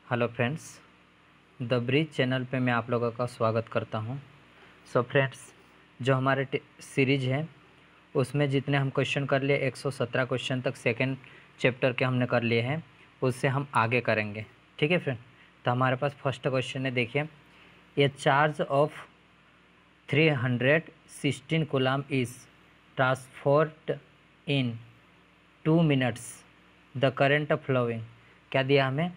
Hello friends, the bridge channel पे मैं आप लोगों का स्वागत करता हूं। सो फ्रेंड्स, जो हमारे सीरीज है उसमें जितने हम क्वेश्चन कर लिए 117 क्वेश्चन तक सेकंड चैप्टर के हमने कर लिए हैं, उससे हम आगे करेंगे। ठीक है फ्रेंड, तो हमारे पास फर्स्ट क्वेश्चन है। देखिए, a charge of 316 coulomb is transferred in 2 minutes, the current flowing. क्या दिया हमें?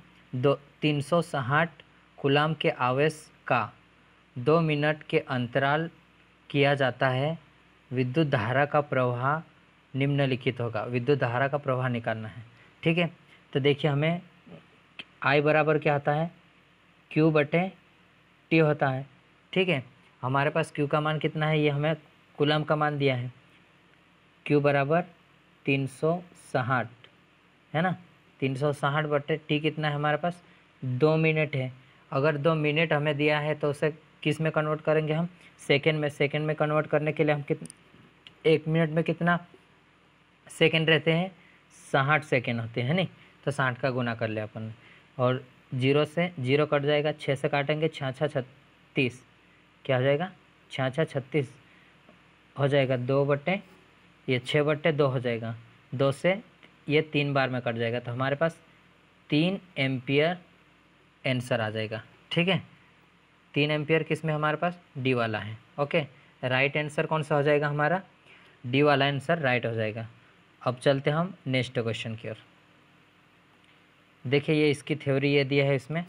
360 कूलम के आवेश का 2 मिनट के अंतराल किया जाता है। विद्युत धारा का प्रवाह निम्नलिखित होगा। विद्युत धारा का प्रवाह निकालना है। ठीक है, तो देखिए हमें आई बराबर क्या होता है? क्यू बटे टी होता है। ठीक है, हमारे पास क्यू का मान कितना है? ये हमें कूलम का मान दिया है। क्यू बराबर 360 है ना। 360 बटे टी कितना है हमारे पास? 2 मिनट है। अगर 2 मिनट हमें दिया है तो उसे किस में कन्वर्ट करेंगे हम? सेकेंड में। सेकेंड में कन्वर्ट करने के लिए हम 1 मिनट में कितना सेकेंड रहते हैं? 60 सेकेंड होते हैं नहीं। तो 60 का गुना कर लिया अपन, और 0 से 0 कट जाएगा। 6 से काटेंगे, 6 6 36। क्या हो जाएगा? 6 6 36 हो जाएगा। 2 बटे ये 6 बटे 2 हो जाएगा। 2 से ये 3 बार में कट जाएगा, तो हमारे पास 3 एम्पियर आंसर आ जाएगा। ठीक है, 3 एम्पियर किस में हमारे पास? डी वाला है। ओके, राइट आंसर कौन सा हो जाएगा हमारा? डी वाला आंसर राइट हो जाएगा। अब चलते हम नेक्स्ट क्वेश्चन की ओर। देखिए, ये इसकी थ्योरी ये दिया है। इसमें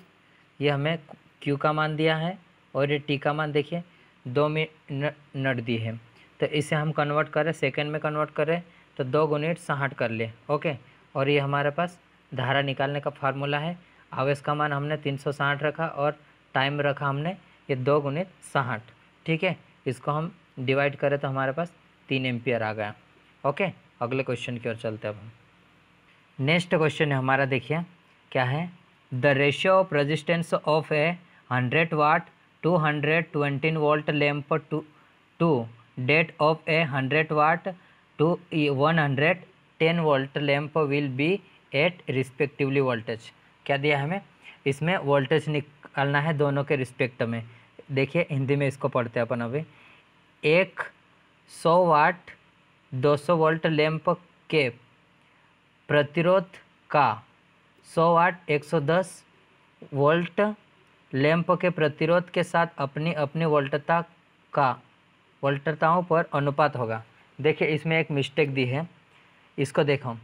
ये हमें क्यू का मान दिया है और ये टी का मान देखिए 2 मिनट दी है। तो इसे हम कन्वर्ट करें, सेकेंड में कन्वर्ट करें तो 2 गुणित 60 कर ले। ओके, और ये हमारे पास धारा निकालने का फार्मूला है। आवेश का मान हमने 360 रखा और टाइम रखा हमने ये 2 गुणित 60। ठीक है, इसको हम डिवाइड करें तो हमारे पास 3 एम्पियर आ गया। ओके, अगले क्वेश्चन की ओर चलते हैं अब हम। नेक्स्ट क्वेश्चन है हमारा, देखिए क्या है? The ratio of resistance of a 100 watt 220 volt lamp to that of a 100 watt to 110 volt lamp will be at respectively voltage. क्या दिया हमें? इसमें वोल्टेज निकालना है दोनों के रिस्पेक्ट में। देखिए, हिंदी में इसको पढ़ते हैं अपन अभी। एक 100 वाट 200 वोल्ट लैम्प के प्रतिरोध का 100 वाट 110 वोल्ट लैंप के प्रतिरोध के साथ अपनी अपनी वोल्टताओं पर अनुपात होगा। देखिए, इसमें एक मिस्टेक दी है, इसको देखो।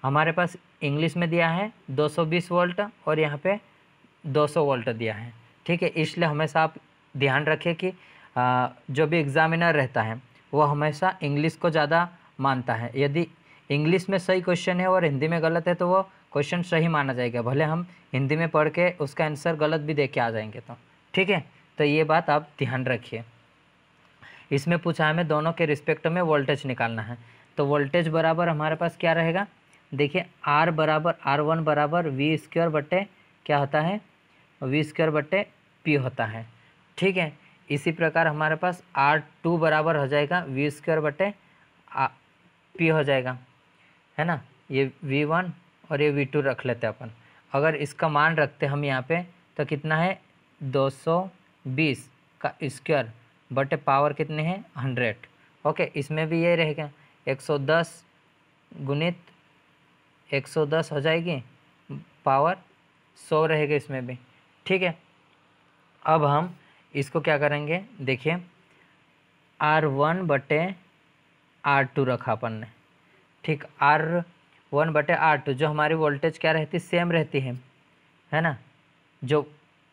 हमारे पास इंग्लिश में दिया है 220 वोल्ट और यहाँ पे 200 वोल्ट दिया है। ठीक है, इसलिए हमेशा आप ध्यान रखें कि जो भी एग्जामिनर रहता है वो हमेशा इंग्लिश को ज़्यादा मानता है। यदि इंग्लिश में सही क्वेश्चन है और हिंदी में गलत है तो वो क्वेश्चन सही माना जाएगा, भले हम हिंदी में पढ़ के उसका आंसर गलत भी दे के आ जाएंगे तो। ठीक है, तो ये बात आप ध्यान रखिए। इसमें पूछा हमें दोनों के रिस्पेक्ट में वोल्टेज निकालना है, तो वोल्टेज बराबर हमारे पास क्या रहेगा? देखिए, आर बराबर R1 बराबर वी स्क्वायर बटे क्या होता है? वी स्क्वायर बटे पी होता है। ठीक है, इसी प्रकार हमारे पास R2 बराबर हो जाएगा वी स्क्वायर बटे पी हो जाएगा, है ना। ये V1 और ये V2 रख लेते हैं अपन। अगर इसका मान रखते हम यहाँ पे तो कितना है? 220 का स्क्वायर बटे पावर कितने हैं? 100। ओके, इसमें भी ये रहेगा 110 गुणित 110 हो जाएगी, पावर 100 रहेगा इसमें भी। ठीक है, अब हम इसको क्या करेंगे? देखिए, R1 बटे R2 रखा अपन ने। ठीक, R1 बटे R2 जो हमारी वोल्टेज क्या रहती? सेम रहती है ना। जो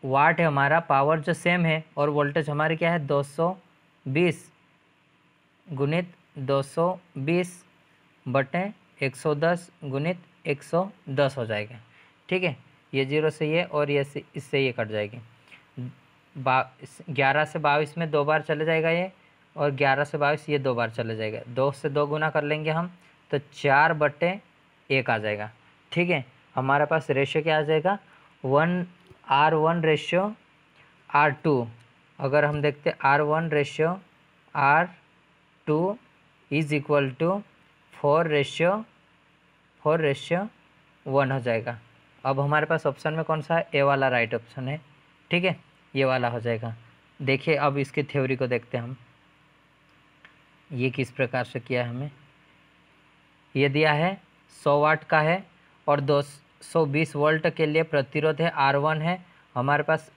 वाट है हमारा, पावर जो सेम है, और वोल्टेज हमारी क्या है? 220 गुणित 220 बटे 110 गुणित 110 हो जाएगा। ठीक है, ये 0 से ये और ये से इससे ये कट जाएगी। 11 से 22 में 2 बार चले जाएगा ये, और 11 से 22 ये 2 बार चले जाएगा। 2 से 2 गुना कर लेंगे हम तो 4 बटे 1 आ जाएगा। ठीक है, हमारे पास रेशियो क्या आ जाएगा? 1R1 ratio R2। अगर हम देखते R1 ratio R2 is equal to 4 ratio 1 हो जाएगा। अब हमारे पास ऑप्शन में कौन सा है, ए वाला राइट ऑप्शन है। ठीक है, ये वाला हो जाएगा। देखिए अब इसकी थ्योरी को देखते हैं हम, ये किस प्रकार से किया है हमें। ये दिया है 100 वाट का है और 220 वोल्ट के लिए प्रतिरोध है R1 है। हमारे पास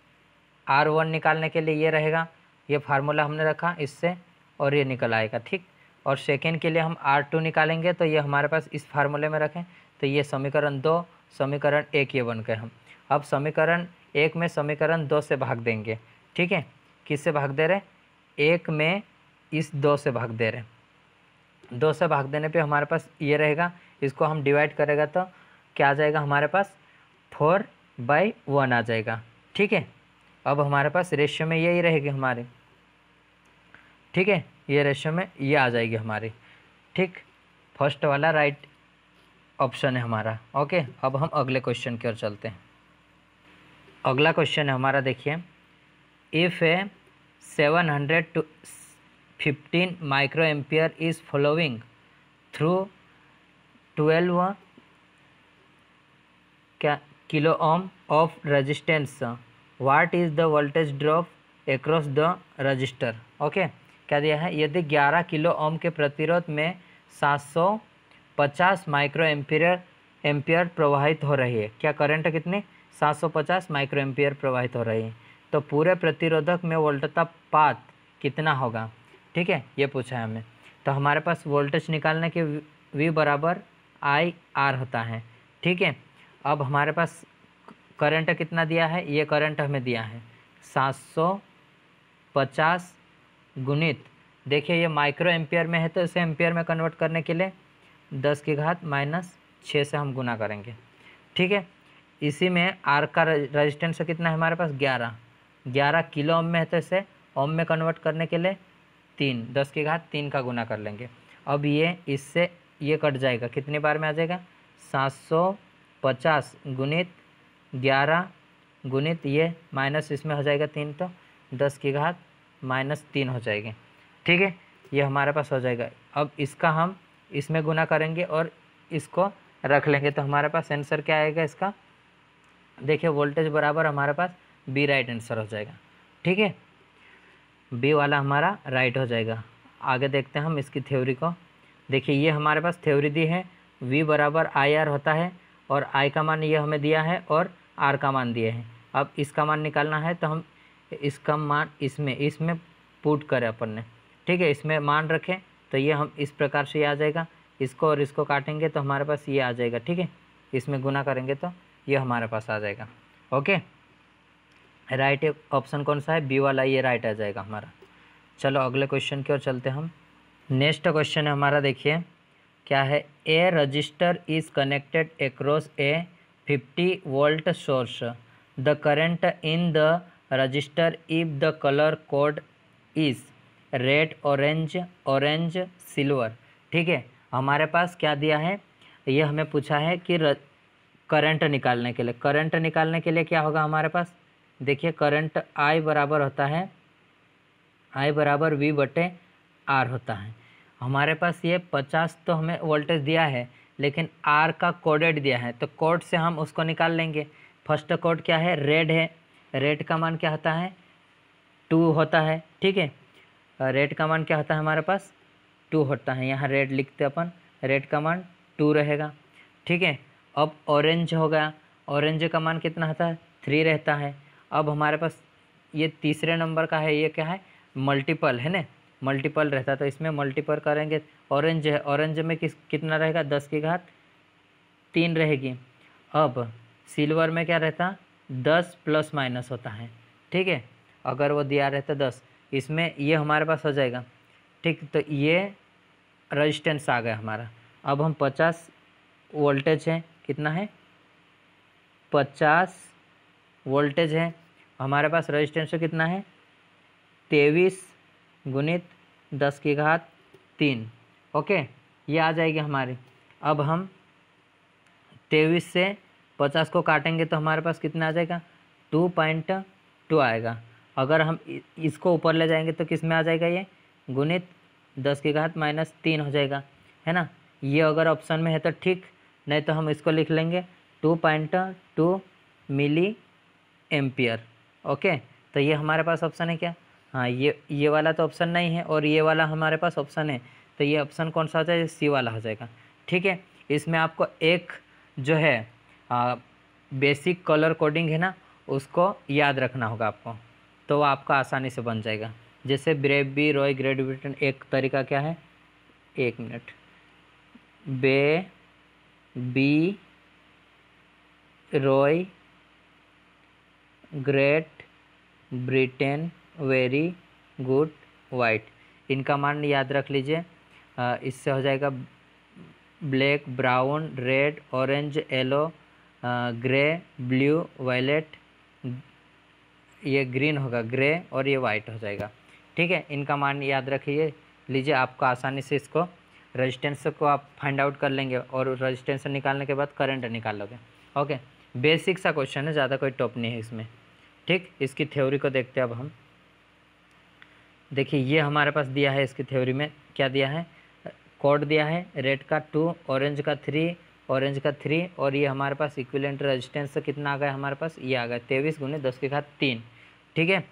R1 निकालने के लिए ये रहेगा, ये फार्मूला हमने रखा इससे और ये निकल आएगा। ठीक, और सेकेंड के लिए हम R2 निकालेंगे तो ये हमारे पास इस फार्मूले में रखें तो ये समीकरण 2 समीकरण 1 ये बन गए हम। अब समीकरण 1 में समीकरण 2 से भाग देंगे। ठीक है, किससे भाग दे रहे, 1 में इस 2 से भाग दे रहे, 2 से भाग देने पे हमारे पास ये रहेगा, इसको हम डिवाइड करेगा तो क्या आ जाएगा हमारे पास 4/1 आ जाएगा। ठीक है, अब हमारे पास रेशियो में यही रहेगी हमारे। ठीक है, ये रेशियो में ये आ जाएगी हमारी। ठीक, फर्स्ट वाला राइट ऑप्शन है हमारा। ओके, अब हम अगले क्वेश्चन की ओर चलते हैं। अगला क्वेश्चन है हमारा, देखिए, if a 715 micro ampere is flowing through 12 kilo ohm of resistance, what is the voltage drop across the resistor. Okay, क्या दिया है, यदि 11 किलो ओम के प्रतिरोध में 750 माइक्रो एम्पियर प्रवाहित हो रही है। क्या करंट कितनी, 750 माइक्रो एम्पियर प्रवाहित हो रही है, तो पूरे प्रतिरोधक में वोल्टता पात कितना होगा। ठीक है, ये पूछा है हमें। तो हमारे पास वोल्टेज निकालने के V बराबर IR होता है। ठीक है, अब हमारे पास करंट कितना दिया है, ये करंट हमें दिया है 750 गुणित, देखिए ये माइक्रो एम्पियर में है तो इसे एम्पियर में कन्वर्ट करने के लिए 10⁻⁶ से हम गुना करेंगे। ठीक है, इसी में R का रेजिस्टेंस कितना है हमारे पास 11 किलो ओम में है तो इसे ओम में कन्वर्ट करने के लिए 10⁻³ का गुना कर लेंगे। अब ये इससे ये कट जाएगा, कितनी बार में आ जाएगा, 750 गुणित 11 गुणित ये माइनस इसमें हो जाएगा 3 तो 10⁻³ हो जाएगी। ठीक है, ये हमारे पास हो जाएगा। अब इसका हम इसमें गुना करेंगे और इसको रख लेंगे तो हमारे पास आंसर क्या आएगा इसका, देखिए वोल्टेज बराबर हमारे पास बी राइट आंसर हो जाएगा। ठीक है, बी वाला हमारा राइट हो जाएगा। आगे देखते हैं हम इसकी थ्योरी को। देखिए ये हमारे पास थ्योरी दी है, V बराबर IR होता है और I का मान ये हमें दिया है और R का मान दिए हैं। अब इसका मान निकालना है तो हम इसका मान इसमें पुट करें अपन ने। ठीक है, इसमें मान रखें तो ये हम इस प्रकार से ये आ जाएगा, इसको और इसको काटेंगे तो हमारे पास ये आ जाएगा। ठीक है, इसमें गुना करेंगे तो ये हमारे पास आ जाएगा। ओके, राइट ऑप्शन कौन सा है, बी वाला, ये राइट आ जाएगा हमारा। चलो अगले क्वेश्चन की ओर चलते हैं हम। नेक्स्ट क्वेश्चन है हमारा, देखिए क्या है, a register is connected across a 50 volt source, the current in the register if the colour code is red orange silver. ठीक है, हमारे पास क्या दिया है, ये हमें पूछा है कि करंट निकालने के लिए, करंट निकालने के लिए क्या होगा हमारे पास, देखिए करंट I बराबर होता है, I बराबर V/R होता है। हमारे पास ये 50 तो हमें वोल्टेज दिया है लेकिन R का कोडेड दिया है तो कोड से हम उसको निकाल लेंगे। फर्स्ट कोड क्या है, रेड है, रेड का मान क्या होता है 2 होता है। ठीक है, रेड का मान क्या होता है हमारे पास 2 होता है, यहाँ रेड लिखते अपन, रेड का मान 2 रहेगा। ठीक है, अब ऑरेंज हो गया, ऑरेंज का मान कितना होता है 3 रहता है। अब हमारे पास ये तीसरे नंबर का है, ये क्या है मल्टीपल है ना, मल्टीपल रहता है तो इसमें मल्टीपल करेंगे। ऑरेंज है, ऑरेंज में कितना रहेगा 10⁻³ रहेगी। अब सिल्वर में क्या रहता 10 प्लस माइनस होता है। ठीक है, अगर वो दिया रहता 10, इसमें ये हमारे पास हो जाएगा। ठीक, तो ये रेजिस्टेंस आ गया हमारा। अब हम 50 वोल्टेज है, कितना है 50 वोल्टेज है, हमारे पास रेजिस्टेंस कितना है 23 गुणित 10⁻³ ओके, ये आ जाएगी हमारी। अब हम 23 से 50 को काटेंगे तो हमारे पास कितना आ जाएगा 2.2 आएगा। अगर हम इसको ऊपर ले जाएंगे तो किस में आ जाएगा ये गुणित 10⁻³ हो जाएगा, है ना। ये अगर ऑप्शन में है तो ठीक, नहीं तो हम इसको लिख लेंगे 2.2 मिली एम्पियर। ओके, तो ये हमारे पास ऑप्शन है क्या? हाँ, ये वाला तो ऑप्शन नहीं है और ये वाला हमारे पास ऑप्शन है, तो ये ऑप्शन कौन सा हो जाएगा? सी वाला हो जाएगा। ठीक है, इसमें आपको एक जो है बेसिक कलर कोडिंग है ना, उसको याद रखना होगा आपको, तो वो आपका आसानी से बन जाएगा। जैसे brave B Roy Great Britain, एक तरीका क्या है, 1 minute, B B Roy Great Britain very good white, इनका मान याद रख लीजिए। इससे हो जाएगा black brown red orange yellow grey blue violet, ये ग्रीन होगा ग्रे और ये वाइट हो जाएगा। ठीक है, इनका मान याद रखिए लीजिए, आपको आसानी से इसको रेजिस्टेंस को आप फाइंड आउट कर लेंगे और रेजिस्टेंस निकालने के बाद करंट निकाल लोगे। ओके, बेसिक सा क्वेश्चन है, ज़्यादा कोई टॉप नहीं है इसमें। ठीक, इसकी थ्योरी को देखते हैं अब हम। देखिए ये हमारे पास दिया है, इसकी थ्योरी में क्या दिया है, कोड दिया है, रेड का 2, ऑरेंज का 3, ऑरेंज का 3, और ये हमारे पास इक्विवेलेंट रेजिस्टेंस कितना आ गया हमारे पास, ये आ गया 23 × 10⁻3। ठीक है,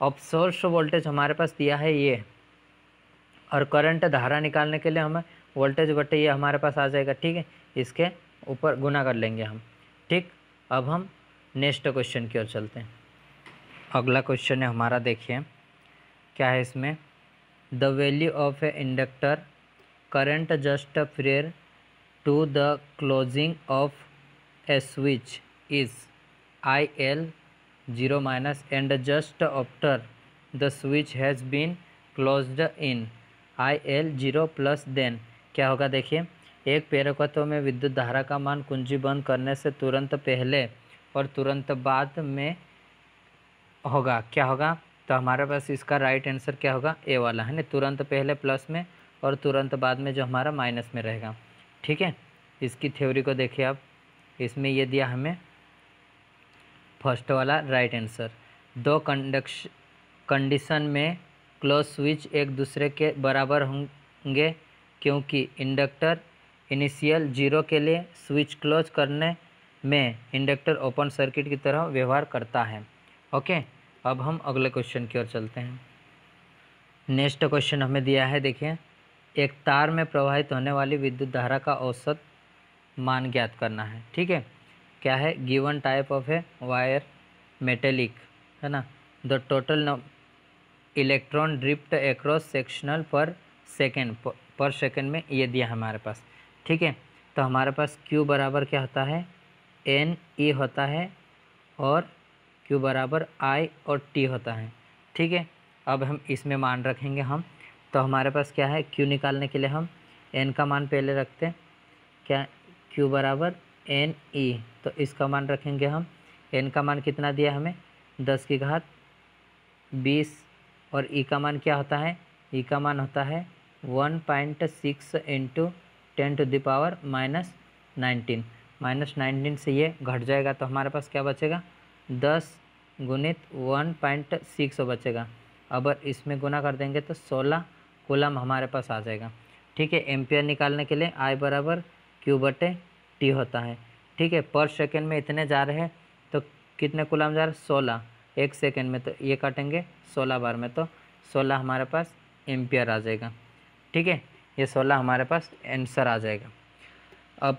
अब सोर्स वोल्टेज हमारे पास दिया है ये, और करंट धारा निकालने के लिए हमें वोल्टेज बटे ये हमारे पास आ जाएगा। ठीक है, इसके ऊपर गुना कर लेंगे हम। ठीक, अब हम नेक्स्ट क्वेश्चन की ओर चलते हैं। अगला क्वेश्चन है हमारा, देखिए क्या है इसमें, the value of a inductor current just prior to the closing of a switch is IL 0- and just after the switch has been closed in IL 0+, then क्या होगा? देखिए, एक प्रेरकत्व में विद्युत धारा का मान कुंजी बंद करने से तुरंत पहले और तुरंत बाद में होगा, क्या होगा? तो हमारे पास इसका राइट आंसर क्या होगा? ए वाला है ना, तुरंत पहले प्लस में और तुरंत बाद में जो हमारा माइनस में रहेगा। ठीक है, इसकी थ्योरी को देखिए आप, इसमें ये दिया हमें फर्स्ट वाला राइट आंसर, दो कंडीशन में क्लोज स्विच एक दूसरे के बराबर होंगे क्योंकि इंडक्टर इनिशियल 0 के लिए स्विच क्लोज करने में इंडक्टर ओपन सर्किट की तरह व्यवहार करता है। ओके, अब हम अगले क्वेश्चन की ओर चलते हैं। नेक्स्ट क्वेश्चन हमें दिया है, देखिए एक तार में प्रवाहित होने वाली विद्युत धारा का औसत मान ज्ञात करना है। ठीक है, क्या है? Given type of a wire metallic, है ना, the total electron drift across sectional पर सेकेंड में ये दिया है हमारे पास। ठीक है, तो हमारे पास Q बराबर क्या होता है, NE होता है, और Q बराबर I और T होता है। ठीक है, अब हम इसमें मान रखेंगे हम, तो हमारे पास क्या है, Q निकालने के लिए हम N का मान पहले रखते हैं, क्या Q बराबर NE, तो इसका मान रखेंगे हम, N का मान कितना दिया हमें, 10⁻20, और E का मान क्या होता है, E का मान होता है 1.6 × 10⁻−19, -19 से ये घट जाएगा, तो हमारे पास क्या बचेगा, 10 × 1.6 बचेगा। अब इसमें गुना कर देंगे तो 16 कूलम हमारे पास आ जाएगा। ठीक है, एम्पियर निकालने के लिए I बराबर Q/T होता है। ठीक है, पर सेकेंड में इतने जा रहे हैं तो कितने कूलम जा रहे हैं, 16, एक सेकेंड में, तो ये काटेंगे 16 बार में, तो 16 हमारे पास एम्पियर आ जाएगा। ठीक है, ये 16 हमारे पास आंसर आ जाएगा। अब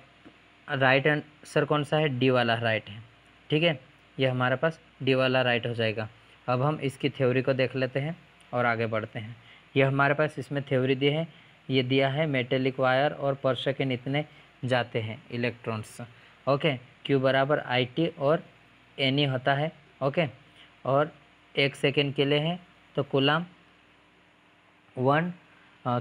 राइट आंसर कौन सा है, डी वाला राइट है। ठीक है, ये हमारे पास डी वाला राइट हो जाएगा। अब हम इसकी थ्योरी को देख लेते हैं और आगे बढ़ते हैं। ये हमारे पास इसमें थ्योरी दी है, ये दिया है मेटेलिक वायर और पर सेकेंड इतने जाते हैं इलेक्ट्रॉन्स। ओके, Q बराबर IT और NE होता है। ओके, और एक सेकेंड के लिए है तो कूलम 1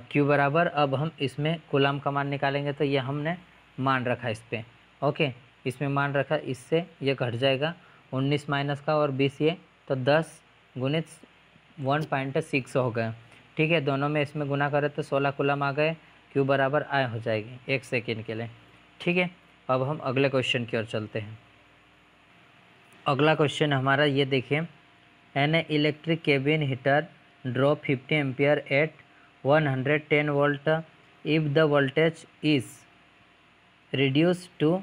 Q बराबर, अब हम इसमें कूलम का मान निकालेंगे, तो ये हमने मान रखा इस पर। ओके, इसमें मान रखा, इससे ये घट जाएगा 19 माइनस का और 20 ये, तो 10 × 1.6 हो गया। ठीक है, दोनों में इसमें गुना करें तो 16 कूलम आ गए, Q बराबर I हो जाएगी एक सेकेंड के लिए। ठीक है, अब हम अगले क्वेश्चन की ओर चलते हैं। अगला क्वेश्चन हमारा ये देखिए, an electric cabin heater draw 50 ampere at 110 volt if the voltage is reduced to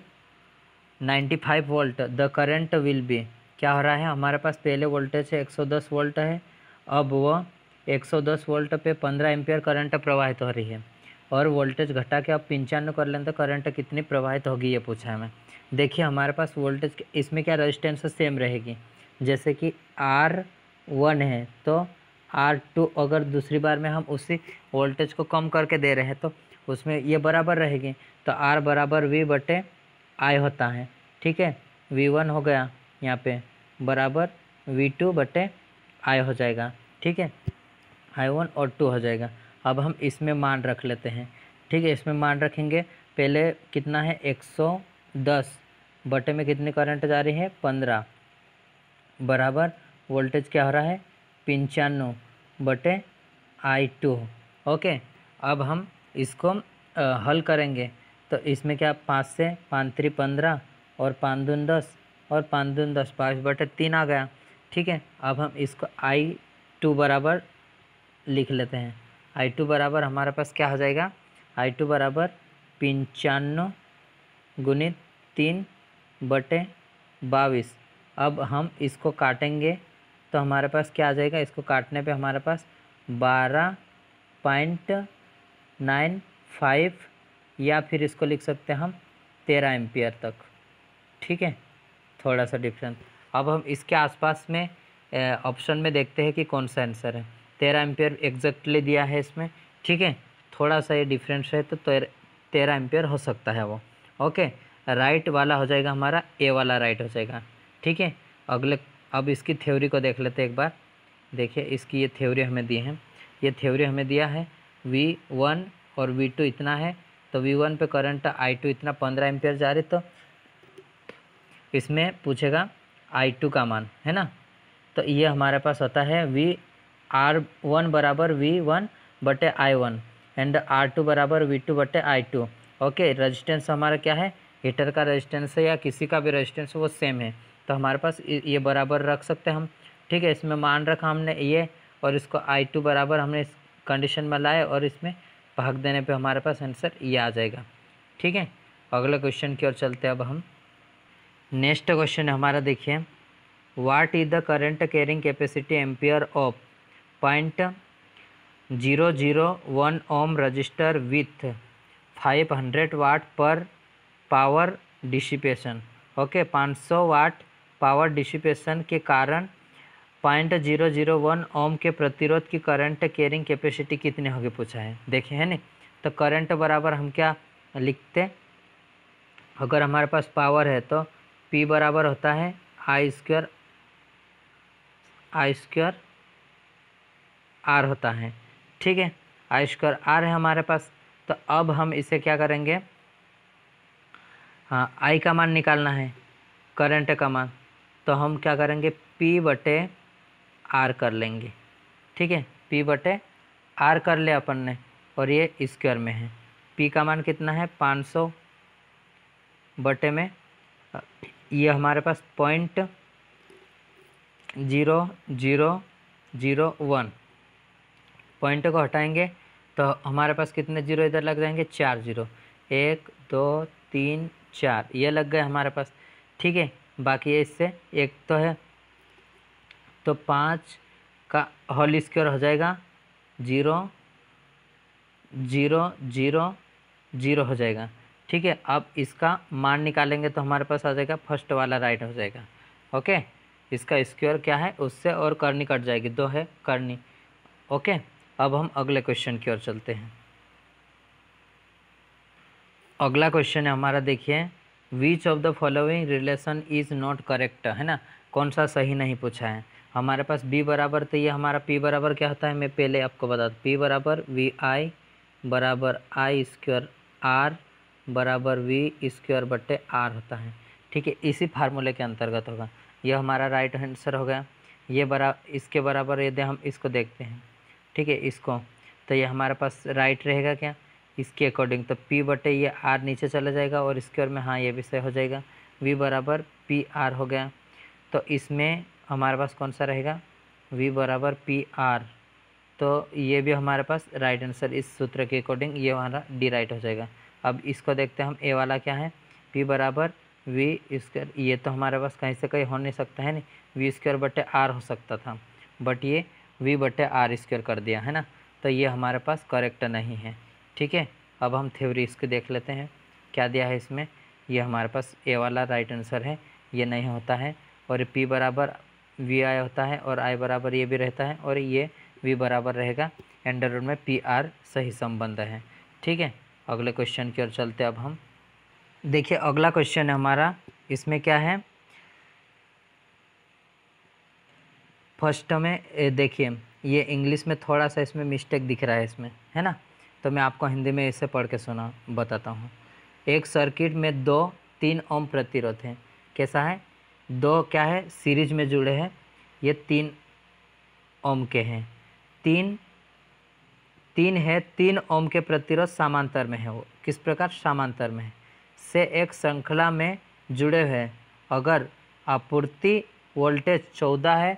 95 volt the current will be, क्या हो रहा है, हमारे पास पहले वोल्टेज है 110 वोल्ट है, अब वो 110 वोल्ट पे 15 एम्पियर करंट प्रवाहित हो रही है, और वोल्टेज घटा के अब 95 कर लें तो करंट कितनी प्रवाहित होगी ये पूछा है हमें। देखिए हमारे पास वोल्टेज इसमें क्या रेजिस्टेंस सेम रहेगी, जैसे कि R1 है तो R2 अगर दूसरी बार में हम उसी वोल्टेज को कम करके दे रहे हैं तो उसमें ये बराबर रहेगी, तो R बराबर V बटे I होता है, ठीक है। V1 हो गया यहाँ पे बराबर V2 बटे I हो जाएगा, ठीक है, I1 और 2 हो जाएगा। अब हम इसमें मान रख लेते हैं, ठीक है, इसमें मान रखेंगे, पहले कितना है 110 बटे में कितनी करंट जा रही है 15 बराबर वोल्टेज क्या हो रहा है 95 बटे I2। ओके, अब हम इसको हल करेंगे तो इसमें क्या 5 से 5 3 15 और 5 दून 10 और 5 दून 10 5 बटे 3 आ गया, ठीक है। अब हम इसको I2 बराबर लिख लेते हैं, I2 बराबर हमारे पास क्या हो जाएगा, I2 बराबर 95 गुणित 3 बटे 22। अब हम इसको काटेंगे तो हमारे पास क्या आ जाएगा, इसको काटने पे हमारे पास 12.95 या फिर इसको लिख सकते हैं हम 13 एम्पियर तक, ठीक है, थोड़ा सा डिफरेंस। अब हम इसके आसपास में ऑप्शन में देखते हैं कि कौन सा आंसर है। 13 एम्पियर एग्जैक्टली दिया है इसमें, ठीक है, थोड़ा सा ये डिफरेंस है तो 13 एम्पियर हो सकता है वो। ओके, राइट वाला हो जाएगा हमारा, ए वाला राइट हो जाएगा, ठीक है। अगले अब इसकी थ्योरी को देख लेते हैं एक बार। देखिए इसकी ये थ्योरी हमें दी है, ये थ्योरी हमें दिया है V1 और V2 इतना है, तो V1 पे करंट I2 इतना 15 एम्पियर जा रही, तो इसमें पूछेगा I2 का मान, है ना। तो ये हमारे पास होता है R1 बराबर V1 बटे I1 एंड R2 बराबर V2 बटे I2। ओके, रेजिस्टेंस हमारा क्या है, हीटर का रेजिस्टेंस है या किसी का भी रेजिस्टेंस वो सेम है, तो हमारे पास ये बराबर रख सकते हैं हम, ठीक है। इसमें मान रखा हमने ये, और इसको I2 बराबर हमने इस कंडीशन में लाए और इसमें भाग देने पे हमारे पास आंसर ये आ जाएगा, ठीक है। अगले क्वेश्चन की ओर चलते हैं अब हम। नेक्स्ट क्वेश्चन हमारा देखिए, what is the current carrying capacity ampere of 0.001 ohm resistor with 500 watt पर power dissipation. Okay, 500 watt power dissipation के कारण 0.001 ओम के प्रतिरोध की करंट कैरिंग कैपेसिटी कितनी होगी पूछा है। देखिए है नहीं, तो करंट बराबर हम क्या लिखते, अगर हमारे पास पावर है तो P बराबर होता है I स्क्वायर R होता है, ठीक है, I स्क्वायर R है हमारे पास। तो अब हम इसे क्या करेंगे, हाँ I का मान निकालना है, करंट का मान, तो हम क्या करेंगे P बटे R कर लेंगे, ठीक है, P बटे R कर ले अपन ने, और ये स्क्वायर में है। P का मान कितना है 500 बटे में ये हमारे पास 0.0001, पॉइंट को हटाएंगे तो हमारे पास कितने जीरो इधर लग जाएंगे, 4 जीरो, 1 2 3 4 ये लग गए हमारे पास, ठीक है। बाकी ये इससे एक तो है, तो 5 का होल स्क्वायर हो जाएगा 0 0 0 0 हो जाएगा, ठीक है। अब इसका मान निकालेंगे तो हमारे पास आ जाएगा फर्स्ट वाला राइट हो जाएगा। ओके, इसका स्क्वायर क्या है उससे और करनी कट जाएगी, 2 है करनी। ओके, अब हम अगले क्वेश्चन की ओर चलते हैं। अगला क्वेश्चन है हमारा, देखिए which of the following relation is not correct, है ना, कौन सा सही नहीं पूछा है हमारे पास। B बराबर, तो ये हमारा P बराबर क्या होता है, मैं पहले आपको बता दूँ, P बराबर VI बराबर I स्क्वायर R बराबर V स्क्वायर बटे R होता है, ठीक है, इसी फार्मूले के अंतर्गत होगा। यह हमारा राइट आंसर हो गया। ये इसके बराबर यदि हम इसको देखते हैं, ठीक है, इसको, तो ये हमारे पास राइट रहेगा क्या इसके अकॉर्डिंग, तो P बटे ये R नीचे चला जाएगा और स्क्वायर में, हाँ ये भी सही हो जाएगा, V बराबर PR हो गया। तो इसमें हमारे पास कौन सा रहेगा, V बराबर PR, तो ये भी हमारे पास राइट आंसर इस सूत्र के अकॉर्डिंग ये हमारा डी राइट हो जाएगा। अब इसको देखते हैं हम, ए वाला क्या है, P बराबर वी स्क्वायर, ये तो हमारे पास कहीं से कहीं हो नहीं सकता है नहीं, वी स्क्वायर बटे आर हो सकता था, बट ये वी बटे आर स्क्वायर कर दिया है ना, तो ये हमारे पास करेक्ट नहीं है। ठीक है, अब हम थ्योरी इसकी देख लेते हैं क्या दिया है इसमें। ये हमारे पास ए वाला राइट आंसर है, ये नहीं होता है, और पी बराबर वी आई होता है, और आई बराबर ये भी रहता है, और ये वी बराबर रहेगा अंडर रूट में पी आर, सही संबंध है। ठीक है, अगले क्वेश्चन की ओर चलते अब हम। देखिए अगला क्वेश्चन है हमारा, इसमें क्या है, फर्स्ट में देखिए ये इंग्लिश में थोड़ा सा इसमें मिस्टेक दिख रहा है इसमें, है ना, तो मैं आपको हिंदी में इसे पढ़ के सुना बताता हूँ। एक सर्किट में 3 ओम प्रतिरोध है, कैसा है, 2 क्या है सीरीज में जुड़े हैं, ये 3 ओम के हैं, 3 है, 3 ओम के प्रतिरोध समांतर में है, वो किस प्रकार समांतर में है, से एक श्रृंखला में जुड़े हुए हैं। अगर आपूर्ति वोल्टेज 14 है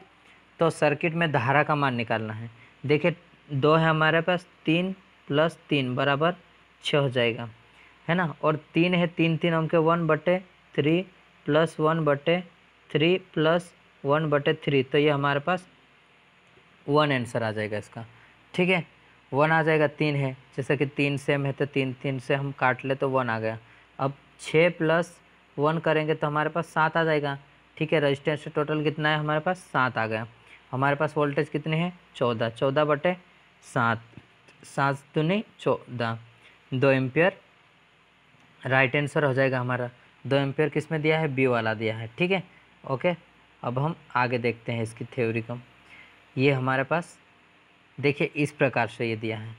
तो सर्किट में धारा का मान निकालना है। देखिए 2 है हमारे पास, 3 + 3 बराबर 6 हो जाएगा, है ना, और 3 है, 3 ओम के 1/3 + 1/3 + 1/3, तो ये हमारे पास 1 आंसर आ जाएगा इसका। ठीक है, 1 आ जाएगा, 3 है, जैसे कि 3 सेम है तो 3 से हम काट ले तो 1 आ गया। अब 6 + 1 करेंगे तो हमारे पास 7 आ जाएगा। ठीक है, रजिस्टेंस टोटल कितना है हमारे पास, 7 आ गया। हमारे पास वोल्टेज कितने हैं, 14, 14/7, 7 दूनी 14, 2 एम्पियर राइट आंसर हो जाएगा हमारा। 2 एम्पियर किस में दिया है, बी वाला दिया है। ठीक है, ओके, अब हम आगे देखते हैं इसकी थ्योरी को। ये हमारे पास देखिए इस प्रकार से ये दिया है,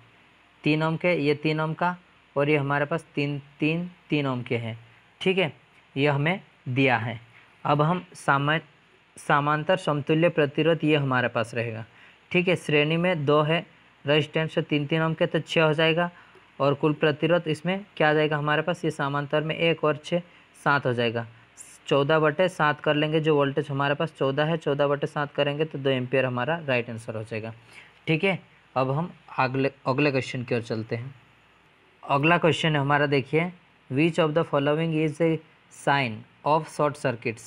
3 ओम के, ये 3 ओम का, और ये हमारे पास 3 ओम के हैं। ठीक है, ये हमें दिया है। अब हम समांतर समतुल्य प्रतिरोध ये हमारे पास रहेगा। ठीक है, श्रेणी में 2 है, रजिस्टेंस 3 ओम के तो 6 हो जाएगा, और कुल प्रतिरोध इसमें क्या आ जाएगा हमारे पास, ये समांतर में 1 और 6 7 हो जाएगा। 14/7 कर लेंगे, जो वोल्टेज हमारे पास 14 है, 14/7 करेंगे तो 2 एम्पियर हमारा राइट आंसर हो जाएगा। ठीक है, अब हम अगले क्वेश्चन की ओर चलते हैं। अगला क्वेश्चन है हमारा, देखिए which of the following is a sign of short circuit.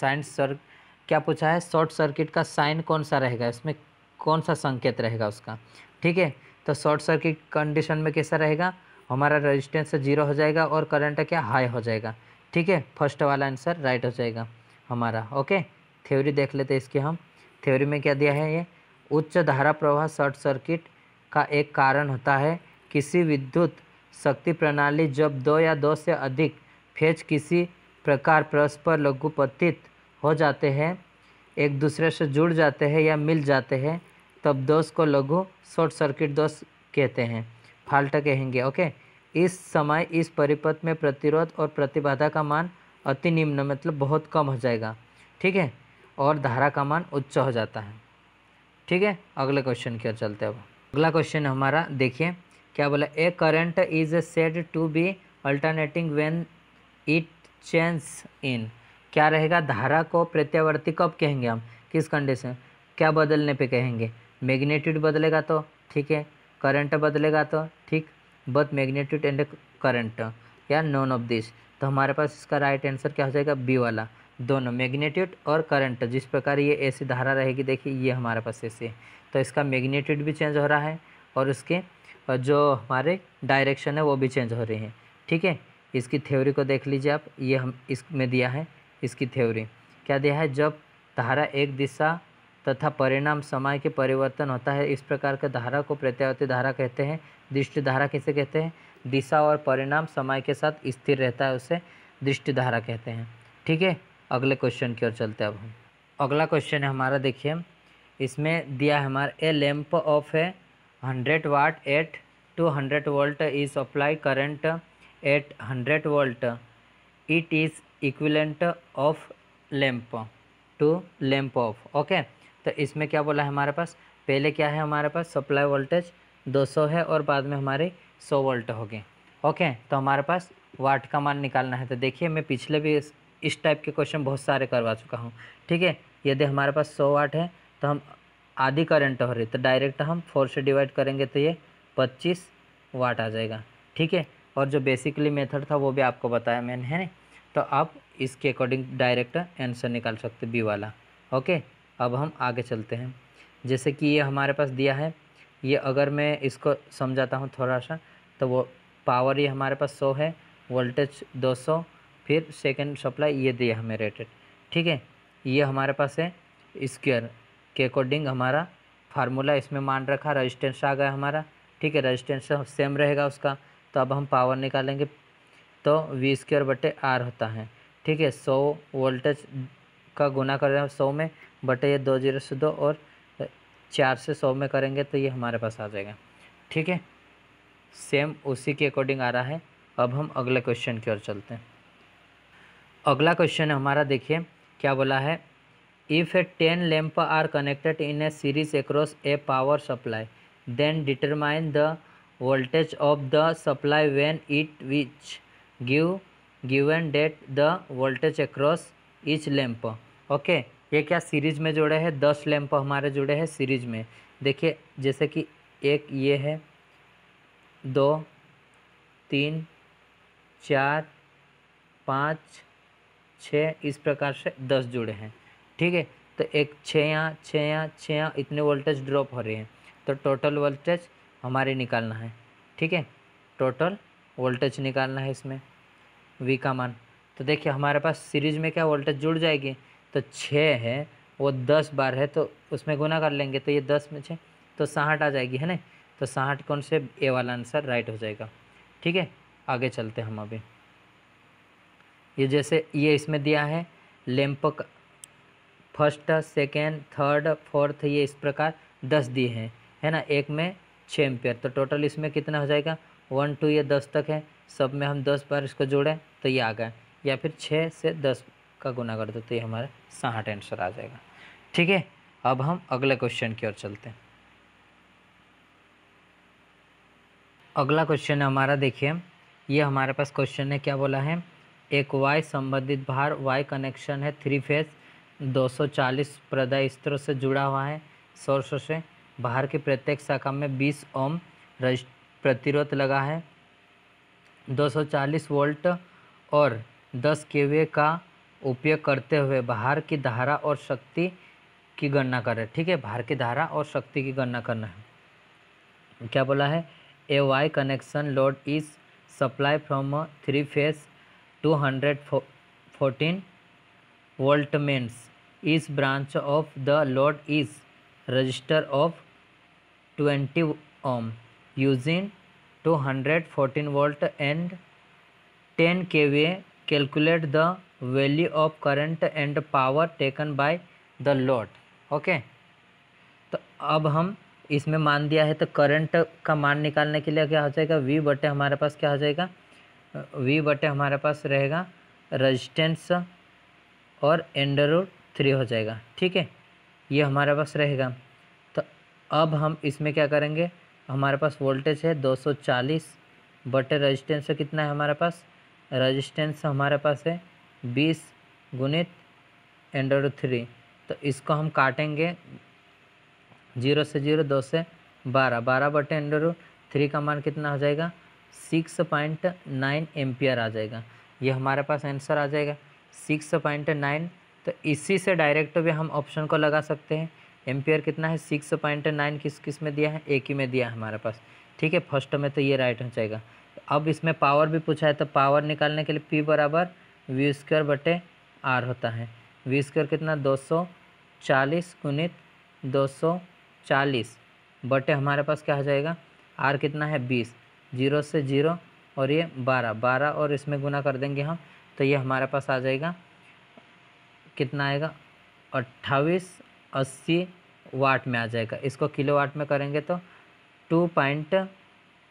क्या पूछा है, शॉर्ट सर्किट का साइन कौन सा रहेगा, इसमें कौन सा संकेत रहेगा उसका। ठीक है, तो शॉर्ट सर्किट कंडीशन में कैसा रहेगा, हमारा रेजिस्टेंस 0 हो जाएगा और करंट क्या हाई हो जाएगा। ठीक है, फर्स्ट वाला आंसर राइट हो जाएगा हमारा। ओके, थ्योरी देख लेते हैं इसकी हम। थ्योरी में क्या दिया है, ये उच्च धारा प्रवाह शॉर्ट सर्किट का एक कारण होता है। किसी विद्युत शक्ति प्रणाली जब 2 या 2 से अधिक फेज किसी प्रकार परस्पर लघुपतित हो जाते हैं, एक दूसरे से जुड़ जाते हैं या मिल जाते हैं, तब दोष को लघु शॉर्ट सर्किट दोष कहते हैं, फाल्ट कहेंगे। ओके, इस समय इस परिपथ में प्रतिरोध और प्रतिबाधा का मान अति निम्न मतलब बहुत कम हो जाएगा। ठीक है, और धारा का मान उच्च हो जाता है। ठीक है, अगले क्वेश्चन की ओर चलते हैं। अब अगला क्वेश्चन हमारा, देखिए क्या बोला, a current is said to be alternating when it change in. क्या रहेगा, धारा को प्रत्यावर्ती कब कहेंगे हम, किस कंडीशन, क्या बदलने पे कहेंगे, मैग्नीट्यूड बदलेगा तो, ठीक है, करंट बदलेगा तो, ठीक, बट मैग्नीट्यूड एंड करंट या नॉन ऑफ दिस, तो हमारे पास इसका राइट आंसर क्या हो जाएगा, बी वाला, दोनों मैग्नीट्यूड और करंट। जिस प्रकार ये ऐसी धारा रहेगी, देखिए ये हमारे पास ऐसे, तो इसका मैग्नीट्यूड भी चेंज हो रहा है और उसके जो हमारे डायरेक्शन है वो भी चेंज हो रही है। ठीक है, इसकी थ्योरी को देख लीजिए आप, ये हम इसमें दिया है, इसकी थ्योरी क्या दिया है, जब धारा एक दिशा तथा परिणाम समय के परिवर्तन होता है, इस प्रकार के धारा को प्रत्यावर्ती धारा कहते हैं। दृष्टि धारा किसे कहते हैं, दिशा और परिणाम समय के साथ स्थिर रहता है, उसे दृष्टि धारा कहते हैं। ठीक है, अगले क्वेश्चन की ओर चलते हैं अब हम। अगला क्वेश्चन है हमारा, देखिए इसमें दिया है हमारा, ए लैंप ऑफ है 100 watt at 200 volt is apply current at 100 volt, it is equivalent of lamp to lamp of. Okay, तो इसमें क्या बोला है हमारे पास, पहले क्या है हमारे पास, सप्लाई वोल्टेज 200 है और बाद में हमारे 100 वोल्ट हो गए। ओके, तो हमारे पास वाट का मान निकालना है। तो देखिए मैं पिछले भी इस टाइप के क्वेश्चन बहुत सारे करवा चुका हूँ। ठीक है, यदि हमारे पास 100 वाट है तो हम आधी करंट हो रही, तो डायरेक्ट हम 4 से डिवाइड करेंगे तो ये 25 वाट आ जाएगा। ठीक है, और जो बेसिकली मेथड था वो भी आपको बताया मैंने, है ना, तो आप इसके अकॉर्डिंग डायरेक्ट आंसर निकाल सकते बी वाला। ओके, अब हम आगे चलते हैं। जैसे कि ये हमारे पास दिया है, ये अगर मैं इसको समझाता हूँ थोड़ा सा, तो वो पावर ये हमारे पास 100 है, वोल्टेज 200, फिर सेकंड सप्लाई ये दिया हमें रेटेड। ठीक है, ये हमारे पास है स्क्वायर के अकॉर्डिंग हमारा फार्मूला इसमें मान रखा, रजिस्टेंस आ गया हमारा। ठीक है, रजिस्टेंस सेम रहेगा उसका। तो अब हम पावर निकालेंगे तो वी स्क्वायर बटे आर होता है। ठीक है, 100 वोल्टेज का गुना कर रहे हैं 100 में, बटे ये 2 0 से 2 और 4 से 100 में करेंगे तो ये हमारे पास आ जाएगा। ठीक है, सेम उसी के अकॉर्डिंग आ रहा है। अब हम अगले क्वेश्चन की ओर चलते हैं। अगला क्वेश्चन हमारा देखिए क्या बोला है, if a 10 lamp are connected in a series across a power supply, then determine the voltage of the supply when it which given that the voltage across each lamp. Okay, ये क्या series में जुड़े हैं, 10 lamp हमारे जुड़े हैं series में। देखिए जैसे कि एक ये है, 2 3 4 5 6, इस प्रकार से 10 जुड़े हैं। ठीक है, तो एक 6 यहाँ 6 यहाँ 6 यहाँ, इतने वोल्टेज ड्रॉप हो रहे हैं। तो टोटल वोल्टेज हमारे निकालना है। ठीक है, टोटल वोल्टेज निकालना है इसमें V का मान। तो देखिए हमारे पास सीरीज में क्या वोल्टेज जुड़ जाएगी, तो 6 है वो 10 बार है तो उसमें गुना कर लेंगे, तो ये 10 में 6 तो 60 आ जाएगी, है ना। तो 60 कौन से ए वाला आंसर राइट हो जाएगा। ठीक है, आगे चलते हैं हम अभी। ये जैसे ये इसमें दिया है लैंप का फर्स्ट सेकेंड थर्ड फोर्थ, ये इस प्रकार 10 दिए हैं, है ना, एक में 6 एम्पियर। तो टोटल इसमें कितना हो जाएगा, 1 2 ये 10 तक है, सब में हम 10 बार इसको जोड़ें तो ये आ गया, या फिर 6 से 10 का गुना कर दो तो ये हमारा 60 आंसर आ जाएगा। ठीक है, अब हम अगले क्वेश्चन की ओर चलते हैं। अगला क्वेश्चन है हमारा, देखिए ये हमारे पास क्वेश्चन है, क्या बोला है, एक वाई संबंधित भार वाई कनेक्शन है 3 फेज 240 प्रदाय स्त्रोत से जुड़ा हुआ है सोर्स से, भार की प्रत्येक शाखा में 20 ओम प्रतिरोध लगा है, 240 वोल्ट और 10 केवीए का उपयोग करते हुए भार की धारा और शक्ति की गणना करें। ठीक है, भार की धारा और शक्ति की गणना करना है। क्या बोला है, a Y connection load is supply from 3 phase 214 volt means each branch of the load is resistor of 20 ohm using 214 volt and 10 kVA. Calculate the value of current and power taken by the load. Okay, तो अब हम इसमें मान दिया है, तो current का मान निकालने के लिए क्या हो जाएगा, V बटे हमारे पास क्या हो जाएगा, V बटे हमारे पास रहेगा रेजिस्टेंस और √3 हो जाएगा। ठीक है, ये हमारे पास रहेगा। तो अब हम इसमें क्या करेंगे, हमारे पास वोल्टेज है 240 बटे रेजिस्टेंस कितना है हमारे पास, रेजिस्टेंस हमारे पास है 20 गुणित √3। तो इसको हम काटेंगे 0 से 0 2 से 12, 12 बटे √3 का मान कितना हो जाएगा, 6.9 एम्पियर आ जाएगा। ये हमारे पास आंसर आ जाएगा 6.9। तो इसी से डायरेक्ट भी हम ऑप्शन को लगा सकते हैं। एम्पियर कितना है 6.9, किस में दिया है, एक ही में दिया है हमारे पास। ठीक है, फर्स्ट में तो ये राइट हो जाएगा। अब इसमें पावर भी पूछा है, तो पावर निकालने के लिए P बराबर वी स्क्वायर बटे आर होता है। वी स्क्वायर कितना 240 गुणित 240 बटे हमारे पास क्या हो जाएगा, आर कितना है 20, 0 से 0 और ये 12 और इसमें गुना कर देंगे हम, तो ये हमारे पास आ जाएगा कितना आएगा 2880 वाट में आ जाएगा। इसको किलोवाट में करेंगे तो 2 पॉइंट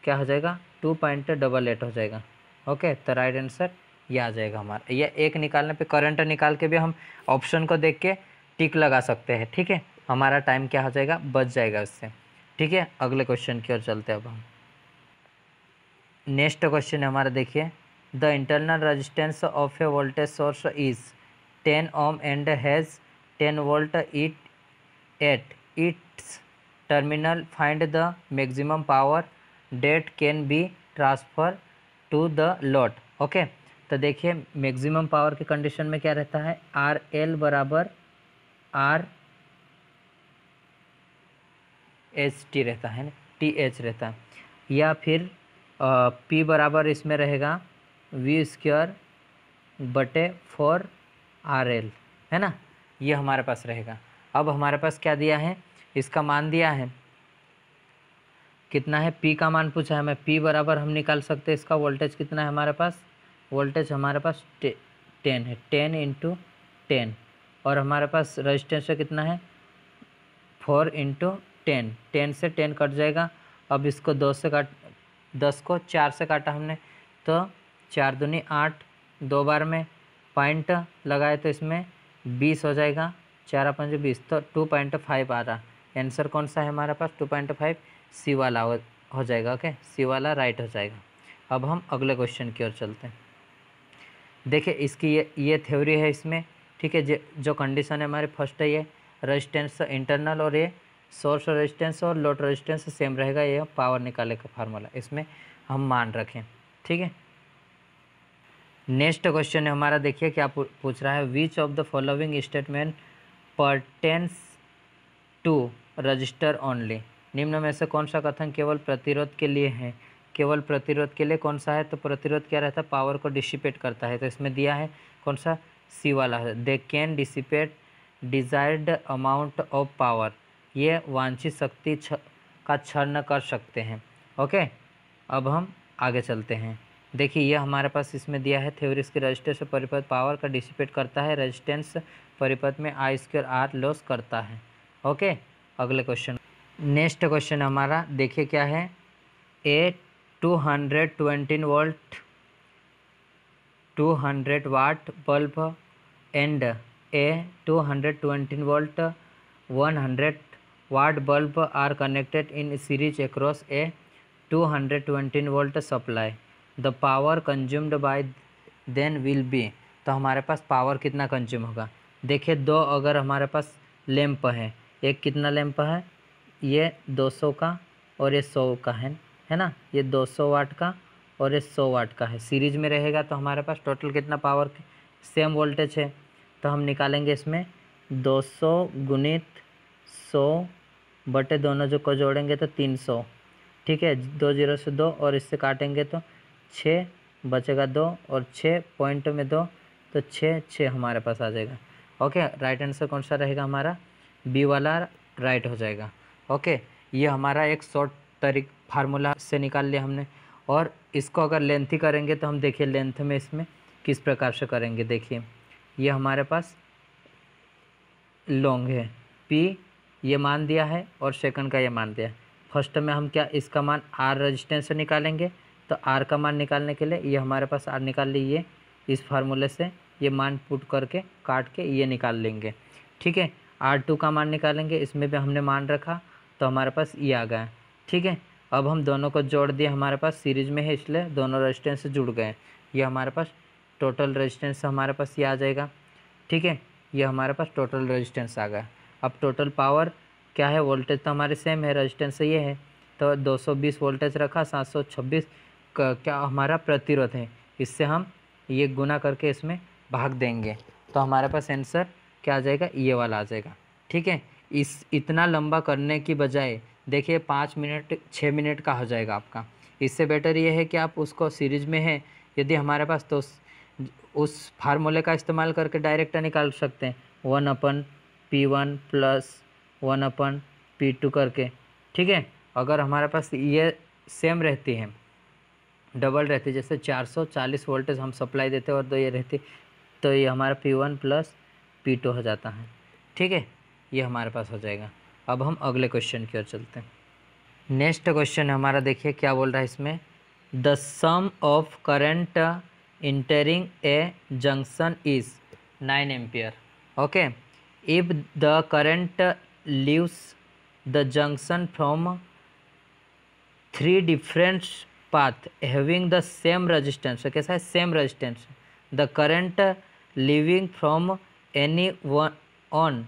क्या हो जाएगा, 2.88 हो जाएगा। ओके, तो राइट आंसर ये आ जाएगा हमारा। ये एक निकालने पे करंट निकाल के भी हम ऑप्शन को देख के टिक लगा सकते हैं। ठीक है, हमारा टाइम क्या हो जाएगा, बच जाएगा उससे। ठीक है, अगले क्वेश्चन की ओर चलते हैं अब हम। नेक्स्ट क्वेश्चन है हमारा, देखिए the internal resistance of a voltage source is 10 ohm and has 10 volt at its terminal, find the maximum power that can be transfer to the load. Okay, तो देखिए मैक्सिमम पावर की condition में क्या रहता है, आर एल बराबर R H T रहता है ना, टी एच रहता है, या फिर पी बराबर इसमें रहेगा वी स्क्वायर बटे 4 आर एल, है ना, ये हमारे पास रहेगा। अब हमारे पास क्या दिया है, इसका मान दिया है कितना है, पी का मान पूछा है हमें, पी बराबर हम निकाल सकते हैं इसका वोल्टेज कितना है हमारे पास, वोल्टेज हमारे पास 10 है, 10 इंटू 10, और हमारे पास रजिस्टेंस कितना है 4 इंटू 10, 10 से 10 कट जाएगा। अब इसको 2 से काट, 10 को 4 से काटा हमने तो 4 दूनी 8, 2 बार में पॉइंट लगाए तो इसमें 20 हो जाएगा, 4 5 20, तो 2.5 आ रहा। आंसर कौन सा है हमारे पास 2.5, सी वाला हो जाएगा। ओके, सी वाला राइट हो जाएगा। अब हम अगले क्वेश्चन की ओर चलते हैं। देखिए इसकी ये थ्योरी है इसमें, ठीक है, जो कंडीशन है हमारी फर्स्ट है ये रेजिस्टेंस इंटरनल, और ये सोर्स रेजिस्टेंस और लोड रेजिस्टेंस सेम रहेगा, ये पावर निकाले का फार्मूला इसमें हम मान रखें, ठीक है। नेक्स्ट क्वेश्चन है हमारा, देखिए क्या पूछ रहा है, which of the following statement pertains to register only, निम्न में से कौन सा कथन केवल प्रतिरोध के लिए है, केवल प्रतिरोध के लिए कौन सा है, तो प्रतिरोध क्या रहता है, पावर को डिसिपेट करता है, तो इसमें दिया है कौन सा, सी वाला है, they can dissipate desired amount of power, ये वांछित शक्ति का क्षरण कर सकते हैं। ओके, अब हम आगे चलते हैं। देखिए ये हमारे पास इसमें दिया है थ्योरीज की, रेजिस्टेंस परिपथ पावर का डिसिपेट करता है, रेजिस्टेंस परिपथ में आई स्क्वायर आर लॉस करता है। ओके, अगले क्वेश्चन, नेक्स्ट क्वेश्चन हमारा देखिए क्या है, a 220 volt 200 watt bulb and a 220 volt 100 watt bulb are connected in series across a 220 volt supply. The power consumed by then will be, तो हमारे पास power कितना कंज्यूम होगा। देखिए दो अगर हमारे पास लैंप है, एक कितना लैंप है, ये 200 का और ये 100 का है ना, ये 200 वाट का और ये 100 वाट का है, सीरीज में रहेगा तो हमारे पास टोटल कितना पावर, सेम वोल्टेज है, तो हम निकालेंगे इसमें 200 गुणित 100 बटे दोनों जो को जोड़ेंगे तो 300, ठीक है, 2 0 से 2 और इससे काटेंगे तो 6 बचेगा 2 और 6 पॉइंट में 2 तो 6 6 हमारे पास आ जाएगा। ओके, राइट आंसर कौन सा रहेगा हमारा, बी वाला राइट हो जाएगा। ओके, ये हमारा एक शॉर्ट फार्मूला से निकाल लिया हमने, और इसको अगर लेंथी करेंगे तो हम देखिए लेंथ में इसमें किस प्रकार से करेंगे। देखिए ये हमारे पास लॉन्ग है, पी ये मान दिया है और सेकंड का ये मान दिया है। फर्स्ट में हम क्या इसका मान आर रेजिस्टेंस से निकालेंगे, तो आर का मान निकालने के लिए ये हमारे पास आर निकाल लीजिए, इस फार्मूले से ये मान पुट करके काट के ये निकाल लेंगे, ठीक है। R2 का मान निकालेंगे, इसमें भी हमने मान रखा तो हमारे पास ये आ गया, ठीक है। अब हम दोनों को जोड़ दिए, हमारे पास सीरीज में है इसलिए दोनों रेजिस्टेंस से जुड़ गए, ये हमारे पास टोटल रेजिस्टेंस हमारे पास ये आ जाएगा, ठीक है, ये हमारे पास टोटल रेजिस्टेंस आ गया। अब टोटल पावर क्या है, वोल्टेज तो हमारे सेम है, रेजिस्टेंस ये है तो 220 वोल्टेज रखा, 726 क्या हमारा प्रतिरोध है, इससे हम ये गुना करके इसमें भाग देंगे तो हमारे पास आंसर क्या आ जाएगा, ये वाला आ जाएगा, ठीक है। इस इतना लंबा करने की बजाय देखिए 5 मिनट 6 मिनट का हो जाएगा आपका, इससे बेटर ये है कि आप उसको सीरीज में है यदि हमारे पास तो उस फार्मूले का इस्तेमाल करके डायरेक्ट निकाल सकते हैं, 1/P1 प्लस 1/P2 करके, ठीक है। अगर हमारे पास ये सेम रहती है, डबल रहती, जैसे 440 वोल्टेज हम सप्लाई देते हैं और तो ये रहती, तो ये हमारा P1 प्लस P2 हो जाता है, ठीक है, ये हमारे पास हो जाएगा। अब हम अगले क्वेश्चन की ओर चलते हैं। नेक्स्ट क्वेश्चन हमारा देखिए क्या बोल रहा है इसमें, the sum of current entering a junction is 9 ampere. Okay, if the current leaves the junction from 3 different path having the same resistance, कैसा है, same resistance, the current leaving from any one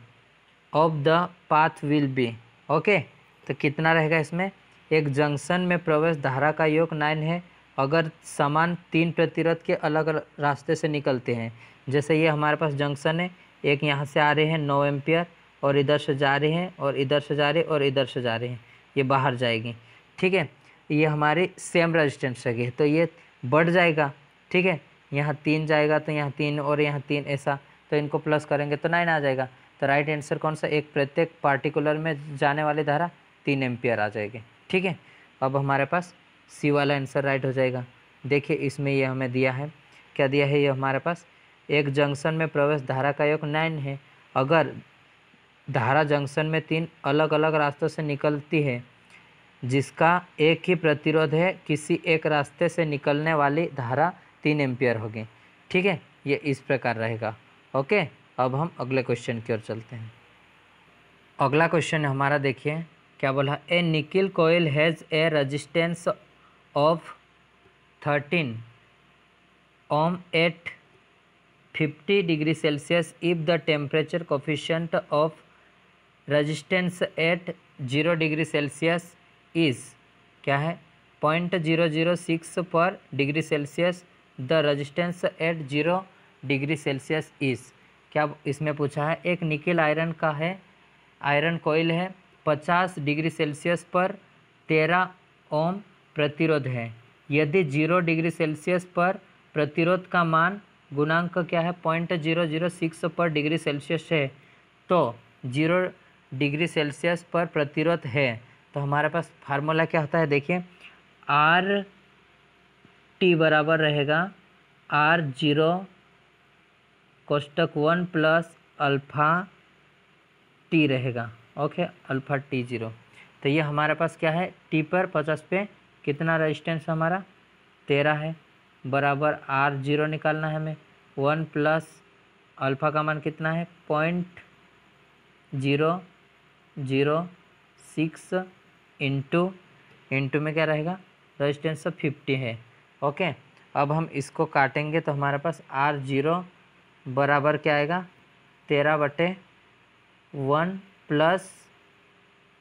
of the path will be. Okay, तो कितना रहेगा इसमें, एक junction में प्रवेश धारा का योग 9 है अगर समान 3 प्रतिरोध के अलग अलग रास्ते से निकलते हैं, जैसे ये हमारे पास जंक्शन है, एक यहाँ से आ रहे हैं 9 एम्पियर और इधर से जा रहे हैं और इधर से जा रहे हैं और इधर से जा रहे हैं, ये बाहर जाएगी। ठीक है, ये हमारी सेम रेजिस्टेंस है तो ये बढ़ जाएगा। ठीक है, यहाँ 3 जाएगा तो यहाँ 3 और यहाँ 3 ऐसा, तो इनको प्लस करेंगे तो 9 आ जाएगा। तो राइट आंसर कौन सा, एक प्रत्येक पार्टिकुलर में जाने वाली धारा 3 एम्पियर आ जाएगी। ठीक है, अब हमारे पास सी वाला आंसर राइट हो जाएगा। देखिए इसमें ये हमें दिया है, क्या दिया है, ये हमारे पास एक जंक्शन में प्रवेश धारा का योग 9 है। अगर धारा जंक्शन में 3 अलग अलग रास्तों से निकलती है जिसका एक ही प्रतिरोध है, किसी एक रास्ते से निकलने वाली धारा 3 एम्पियर होगी। ठीक है, ये इस प्रकार रहेगा। ओके, अब हम अगले क्वेश्चन की ओर चलते हैं। अगला क्वेश्चन हमारा देखिए क्या बोला, a nickel coil has a resistance of 13 ohm at 50 degree Celsius if the temperature coefficient of resistance at 0 degree Celsius is क्या है 0.006 per degree Celsius, the resistance at 0 degree Celsius is. क्या इसमें पूछा है, एक निकिल आयरन का है, iron कोयल है, 50 डिग्री सेल्सियस पर 13 ओम प्रतिरोध है। यदि 0 डिग्री सेल्सियस पर प्रतिरोध का मान गुणांक क्या है 0.006 पर डिग्री सेल्सियस है, तो 0 डिग्री सेल्सियस पर प्रतिरोध है, तो हमारे पास फार्मूला क्या होता है, देखिए आर टी बराबर रहेगा R0 कोष्टक 1 प्लस अल्फ़ा टी रहेगा। Okay, alpha T 0। तो ये हमारे पास क्या है, टी पर 50 पे कितना रेजिस्टेंस हमारा 13 है, बराबर R0 निकालना है हमें, 1 प्लस अल्फ़ा का मान कितना है 0.006 इंटू में क्या रहेगा, रेजिस्टेंस 50 है। ओके, अब हम इसको काटेंगे तो हमारे पास R0 बराबर क्या आएगा 13/1 प्लस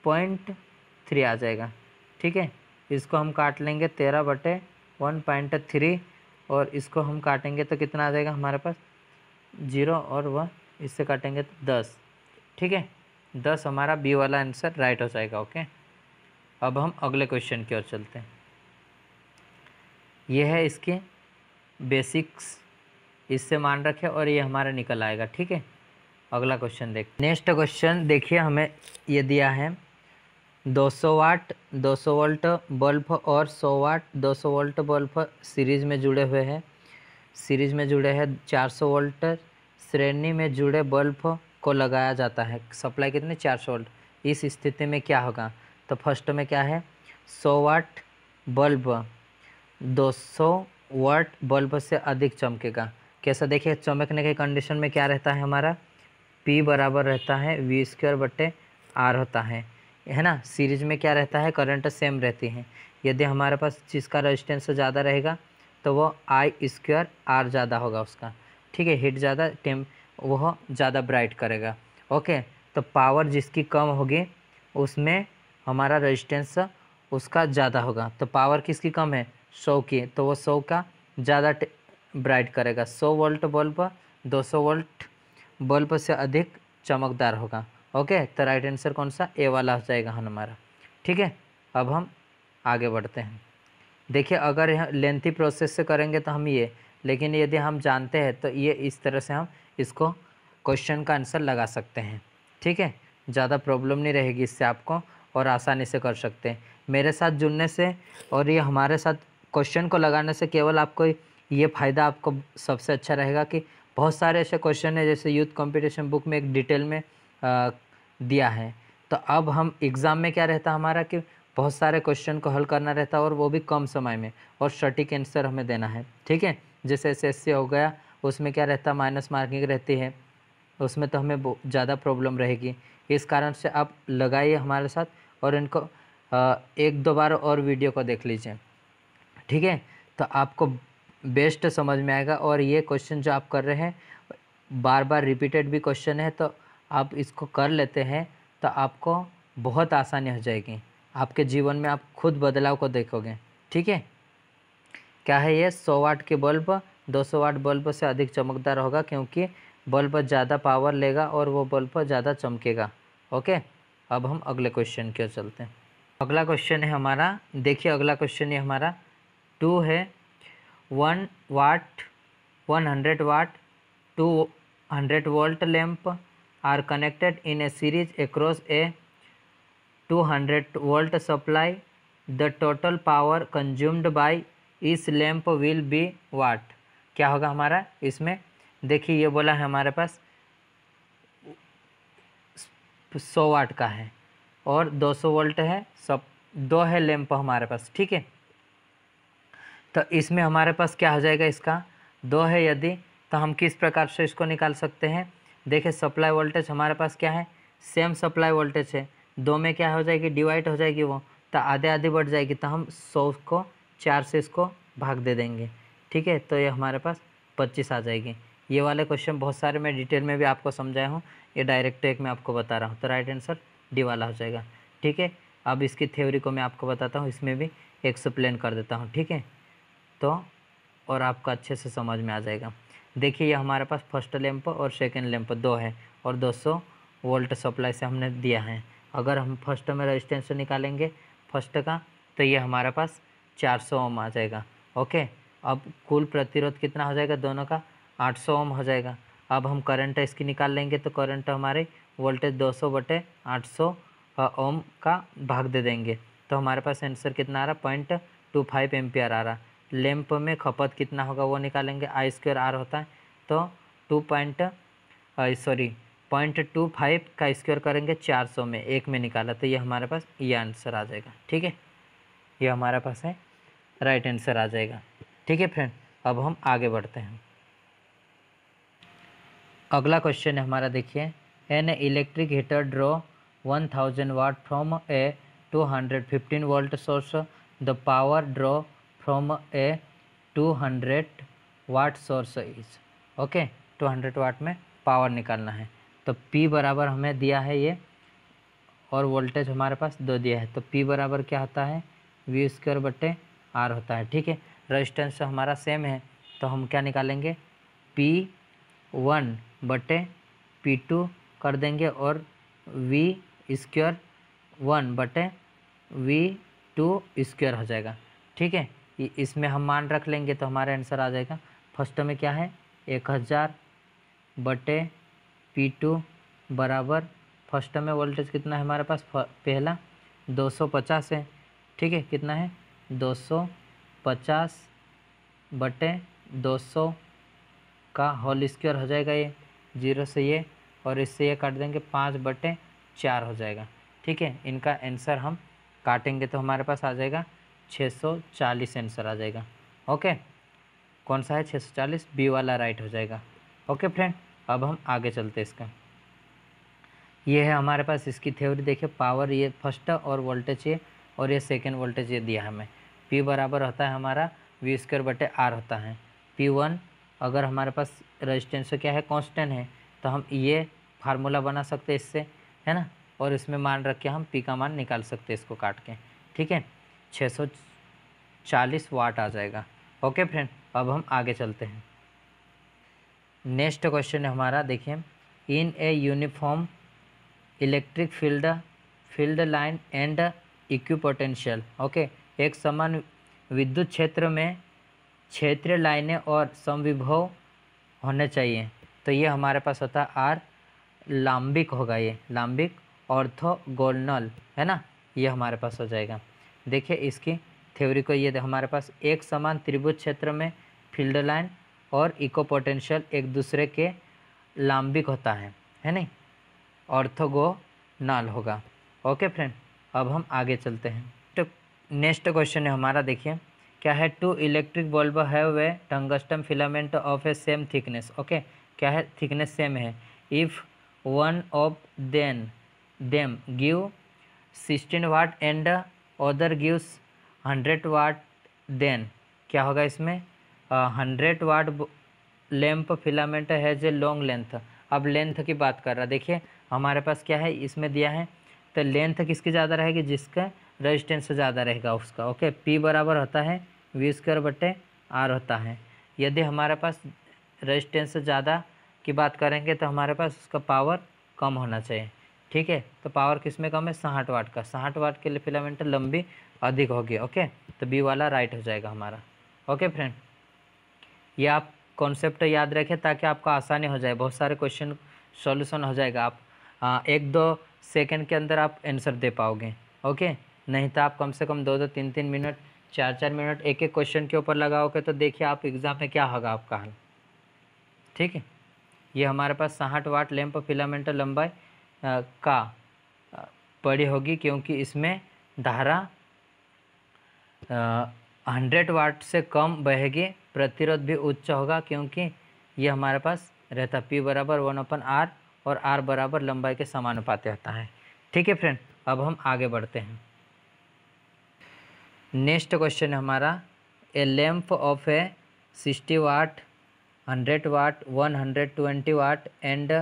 0.3 आ जाएगा। ठीक है, इसको हम काट लेंगे 13/1.3 और इसको हम काटेंगे तो कितना आ जाएगा हमारे पास 0 और 1 इससे काटेंगे तो 10। ठीक है, 10 हमारा बी वाला आंसर राइट हो जाएगा। ओके, अब हम अगले क्वेश्चन की ओर चलते हैं। ये है इसके बेसिक्स, इससे मान रखे और ये हमारा निकल आएगा। ठीक है, अगला क्वेश्चन देख, नेक्स्ट क्वेश्चन देखिए, हमें ये दिया है 200 वाट 200 वोल्ट बल्ब और 100 वाट 200 वोल्ट बल्ब सीरीज में जुड़े हुए हैं, सीरीज में जुड़े हैं 400 वोल्ट श्रेणी में जुड़े बल्ब को लगाया जाता है, सप्लाई कितने 400 वोल्ट। इस स्थिति में क्या होगा, तो फर्स्ट में क्या है 100 वाट बल्ब 200 वाट बल्ब से अधिक चमकेगा। कैसा, देखिए चमकने के कंडीशन में क्या रहता है हमारा, P बराबर रहता है V²/R होता है ना। सीरीज में क्या रहता है, करंट सेम रहती है। यदि हमारे पास जिसका रेजिस्टेंस ज़्यादा रहेगा तो वो I²R ज़्यादा होगा उसका। ठीक है, हीट ज़्यादा, वह ज़्यादा ब्राइट करेगा। ओके, तो पावर जिसकी कम होगी उसमें हमारा रेजिस्टेंस उसका ज़्यादा होगा। तो पावर किसकी कम है 100 की, तो वो 100 का ज़्यादा ब्राइट करेगा। 100 वोल्ट बल्ब 200 वोल्ट बल्ब से अधिक चमकदार होगा। ओके, तो राइट आंसर कौन सा, ए वाला हो जाएगा हमारा। ठीक है, अब हम आगे बढ़ते हैं। देखिए अगर यहाँ लेंथी प्रोसेस से करेंगे तो हम ये, लेकिन यदि हम जानते हैं तो ये इस तरह से हम इसको क्वेश्चन का आंसर लगा सकते हैं। ठीक है, ज़्यादा प्रॉब्लम नहीं रहेगी इससे आपको और आसानी से कर सकते हैं। मेरे साथ जुड़ने से और ये हमारे साथ क्वेश्चन को लगाने से केवल आपको ये फ़ायदा आपको सबसे अच्छा रहेगा कि बहुत सारे ऐसे क्वेश्चन है जैसे यूथ कंपटीशन बुक में एक डिटेल में दिया है, तो अब हम एग्ज़ाम में क्या रहता है हमारा कि बहुत सारे क्वेश्चन को हल करना रहता है और वो भी कम समय में, और सटीक आंसर हमें देना है। ठीक है, जैसे SSC हो गया उसमें क्या रहता है माइनस मार्किंग रहती है, उसमें तो हमें ज़्यादा प्रॉब्लम रहेगी। इस कारण से आप लगाइए हमारे साथ और इनको 1-2 बार और वीडियो को देख लीजिए। ठीक है, तो आपको बेस्ट समझ में आएगा। और ये क्वेश्चन जो आप कर रहे हैं बार बार रिपीटेड भी क्वेश्चन है, तो आप इसको कर लेते हैं तो आपको बहुत आसानी हो जाएगी, आपके जीवन में आप खुद बदलाव को देखोगे। ठीक है, क्या है ये 100 वाट के बल्ब 200 वाट बल्ब से अधिक चमकदार होगा, क्योंकि बल्ब ज़्यादा पावर लेगा और वो बल्ब ज़्यादा चमकेगा। ओके, अब हम अगले क्वेश्चन की ओर चलते हैं। अगला क्वेश्चन है हमारा, देखिए अगला क्वेश्चन है हमारा 2 है 1 watt 100 watt 200 volt lamp are connected in a series across a 200 volt supply. The total power consumed by this lamp will be watt. क्या होगा हमारा इसमें, देखिए ये बोला है हमारे पास 100 वाट का है और 200 वोल्ट है, सब दो है लैंप हमारे पास, ठीक है। तो इसमें हमारे पास क्या हो जाएगा, इसका 2 है यदि, तो हम किस प्रकार से इसको निकाल सकते हैं। देखिए सप्लाई वोल्टेज हमारे पास क्या है, सेम सप्लाई वोल्टेज है, 2 में क्या हो जाएगी, डिवाइड हो जाएगी वो, तो आधे आधे बढ़ जाएगी, तो हम 100 को 4 से इसको भाग दे देंगे, ठीक है। तो ये हमारे पास 25 आ जाएगी। ये वाले क्वेश्चन बहुत सारे मैं डिटेल में भी आपको समझाया हूँ, ये डायरेक्ट एक मैं आपको बता रहा हूँ, तो राइट आंसर डी वाला हो जाएगा, ठीक है। अब इसकी थ्योरी को मैं आपको बताता हूँ, इसमें भी एक्सप्लेन कर देता हूँ, ठीक है, तो और आपका अच्छे से समझ में आ जाएगा। देखिए ये हमारे पास फर्स्ट लैंप और सेकंड लैंप 2 है और 200 वोल्ट सप्लाई से हमने दिया है। अगर हम फर्स्ट में रेजिस्टेंस निकालेंगे फर्स्ट का, तो ये हमारे पास 400 ओम आ जाएगा। ओके, अब कुल प्रतिरोध कितना हो जाएगा दोनों का, 800 ओम हो जाएगा। अब हम करंट इसकी निकाल लेंगे, तो करंट हमारे वोल्टेज 200/800 ओम का भाग दे देंगे, तो हमारे पास आंसर कितना आ रहा, 0.25 एम्पियर आ रहा। लैंप में खपत कितना होगा वो निकालेंगे, I² R होता है, तो 0.25 का स्क्वायर करेंगे 400 में, एक में निकाला, तो ये हमारे पास ये आंसर आ जाएगा, ठीक है। ये हमारे पास है राइट आंसर आ जाएगा, ठीक है फ्रेंड। अब हम आगे बढ़ते हैं। अगला क्वेश्चन है हमारा, देखिए an electric heater draw 1000 watt from a 215 volt source, the power draw from a 200 watt source is. Okay, 200 watt में पावर निकालना है, तो P बराबर हमें दिया है ये, और वोल्टेज हमारे पास 2 दिया है, तो P बराबर क्या होता है, V²/R होता है, ठीक है। रेजिस्टेंस हमारा सेम है, तो हम क्या निकालेंगे, P1/P2 कर देंगे और V²1/V2² हो जाएगा, ठीक है। इसमें हम मान रख लेंगे तो हमारा आंसर आ जाएगा। फर्स्ट में क्या है, 1000/P2 बराबर, फर्स्ट में वोल्टेज कितना है हमारे पास, पहला 250 है, ठीक है, कितना है 250/200 का होल स्क्वायर हो जाएगा, ये 0 से ये और इससे ये काट देंगे 5/4 हो जाएगा, ठीक है। इनका आंसर हम काटेंगे तो हमारे पास आ जाएगा 640 आंसर आ जाएगा। ओके, कौन सा है 640, बी वाला राइट हो जाएगा। ओके फ्रेंड, अब हम आगे चलते हैं। इसका ये है हमारे पास इसकी थ्योरी, देखिए पावर ये फर्स्ट और वोल्टेज ये, और ये सेकेंड वोल्टेज ये दिया हमें। P बराबर होता है हमारा V²/R होता है। P1 अगर हमारे पास रेजिस्टेंस क्या है, कांस्टेंट है, तो हम ये फार्मूला बना सकते हैं इससे, है ना, और इसमें मान रख के हम P का मान निकाल सकते हैं इसको काट के, ठीक है। 640 वाट आ जाएगा। ओके फ्रेंड, अब हम आगे चलते हैं। नेक्स्ट क्वेश्चन है हमारा, देखिए in a uniform electric field line and equipotential. Okay, एक समान विद्युत क्षेत्र में क्षेत्रीय लाइनें और समविभव होने चाहिए, तो ये हमारे पास होता है आर लाम्बिक होगा, ये लाम्बिक ऑर्थोगोनल है ना, ये हमारे पास हो जाएगा। देखिए इसकी थ्योरी को, ये हमारे पास एक समान त्रिभुज क्षेत्र में फील्ड लाइन और इक्विपोटेंशियल एक दूसरे के लाम्बिक होता है नहीं, ऑर्थोगोनल होगा। ओके फ्रेंड, अब हम आगे चलते हैं। तो नेक्स्ट क्वेश्चन है हमारा, देखिए क्या है, 2 electric bulb have a tungsten filament of a same thickness. Okay, क्या है, थिकनेस सेम है। If one of them give 16 watt and other gives 100 watt, then क्या होगा इसमें, 100 watt lamp filament has a long length. अब length की बात कर रहा, देखिए हमारे पास क्या है, इसमें दिया है, तो लेंथ किसकी ज़्यादा रहेगी, जिसका रेजिस्टेंस ज़्यादा रहेगा उसका। ओके, P बराबर होता है V²/R आर होता है। यदि हमारे पास रेजिस्टेंस से ज़्यादा की बात करेंगे तो हमारे पास उसका पावर कम होना चाहिए। ठीक है, तो पावर किस में कम है? 60 वाट का। 60 वाट के लिए फिलामेंट लंबी अधिक होगी। ओके, तो बी वाला राइट हो जाएगा हमारा। ओके फ्रेंड, ये आप कॉन्सेप्ट याद रखें ताकि आपको आसानी हो जाए, बहुत सारे क्वेश्चन सॉल्यूशन हो जाएगा। आप 1-2 सेकंड के अंदर आप आंसर दे पाओगे। ओके, नहीं तो आप कम से कम 2-2, 3-3 मिनट, 4-4 मिनट एक एक क्वेश्चन के ऊपर लगाओगे तो देखिए आप एग्ज़ाम में क्या होगा आपका हाल। ठीक है, ये हमारे पास 60 वाट लैंप फिलामेंट लंबाई का बड़ी होगी क्योंकि इसमें धारा 100 वाट से कम बहेगी। प्रतिरोध भी उच्च होगा क्योंकि ये हमारे पास रहता P बराबर 1/R और R बराबर लंबाई के समानुपाती होता है। ठीक है फ्रेंड, अब हम आगे बढ़ते हैं। नेक्स्ट क्वेश्चन है हमारा, a lamp of a 60 watt, 100 watt, 120 watt and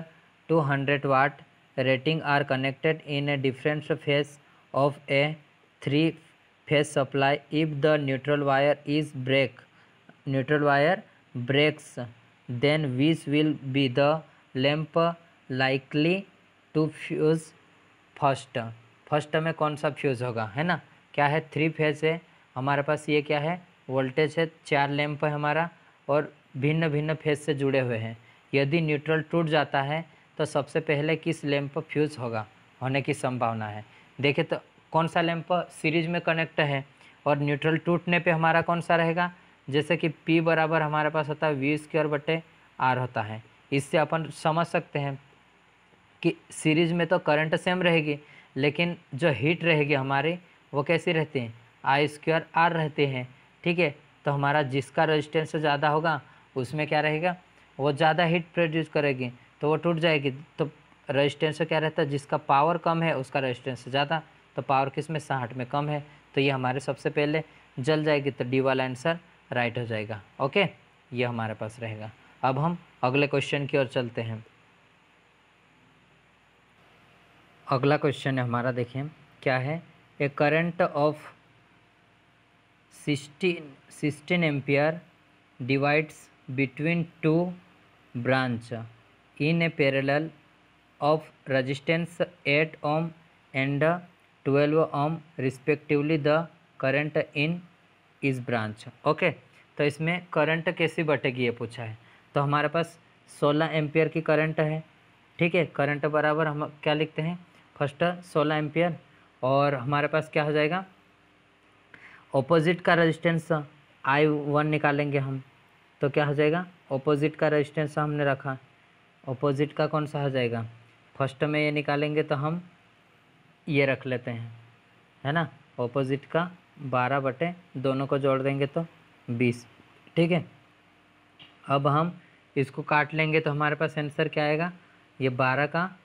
200 watt rating are connected in a different phase of a 3-phase supply. If the neutral wire breaks, then which will be the lamp likely to fuse first? First में कौन सा fuse होगा, है ना? क्या है? 3 phase है हमारे पास। ये क्या है? वोल्टेज है। 4 लैंप है हमारा और भिन्न भिन्न फेज से जुड़े हुए हैं। यदि न्यूट्रल टूट जाता है तो सबसे पहले किस लैंप फ्यूज़ होने की संभावना है? देखिए तो कौन सा लैंप सीरीज में कनेक्ट है और न्यूट्रल टूटने पे हमारा कौन सा रहेगा? जैसे कि P बराबर हमारे पास होता है V²/R होता है। इससे अपन समझ सकते हैं कि सीरीज में तो करंट सेम रहेगी लेकिन जो हीट रहेगी हमारी वो कैसी रहती है? I²R रहते हैं। ठीक है, तो हमारा जिसका रेजिस्टेंस ज़्यादा होगा उसमें क्या रहेगा? वो ज़्यादा हीट प्रोड्यूस करेगी तो वो टूट जाएगी। तो रेजिस्टेंस क्या रहता है? जिसका पावर कम है उसका रेजिस्टेंस ज़्यादा, तो पावर किस में? 60 में कम है, तो ये हमारे सबसे पहले जल जाएगी। तो डी वाला आंसर राइट हो जाएगा। ओके, ये हमारे पास रहेगा। अब हम अगले क्वेश्चन की ओर चलते हैं। अगला क्वेश्चन है हमारा, देखिए क्या है? A current of 16 ampere divides between 2 branch in a parallel of resistance 8 ohm and 12 ohm respectively. The current in इस ब्रांच। ओके, तो इसमें करंट कैसी बटेगी ये पूछा है। तो हमारे पास 16 एम्पियर की करंट है। ठीक है, करंट बराबर हम क्या लिखते हैं? फर्स्ट 16 एम्पियर और हमारे पास क्या हो जाएगा? ऑपोजिट का रेजिस्टेंस I1 निकालेंगे हम, तो क्या हो जाएगा? ऑपोजिट का रेजिस्टेंस हमने रखा, ऑपोजिट का कौन सा हो जाएगा? फर्स्ट में ये निकालेंगे तो हम ये रख लेते हैं, है ना? ऑपोजिट का 12 दोनों को जोड़ देंगे तो 20। ठीक है, अब हम इसको काट लेंगे तो हमारे पास आंसर क्या आएगा? ये 12 का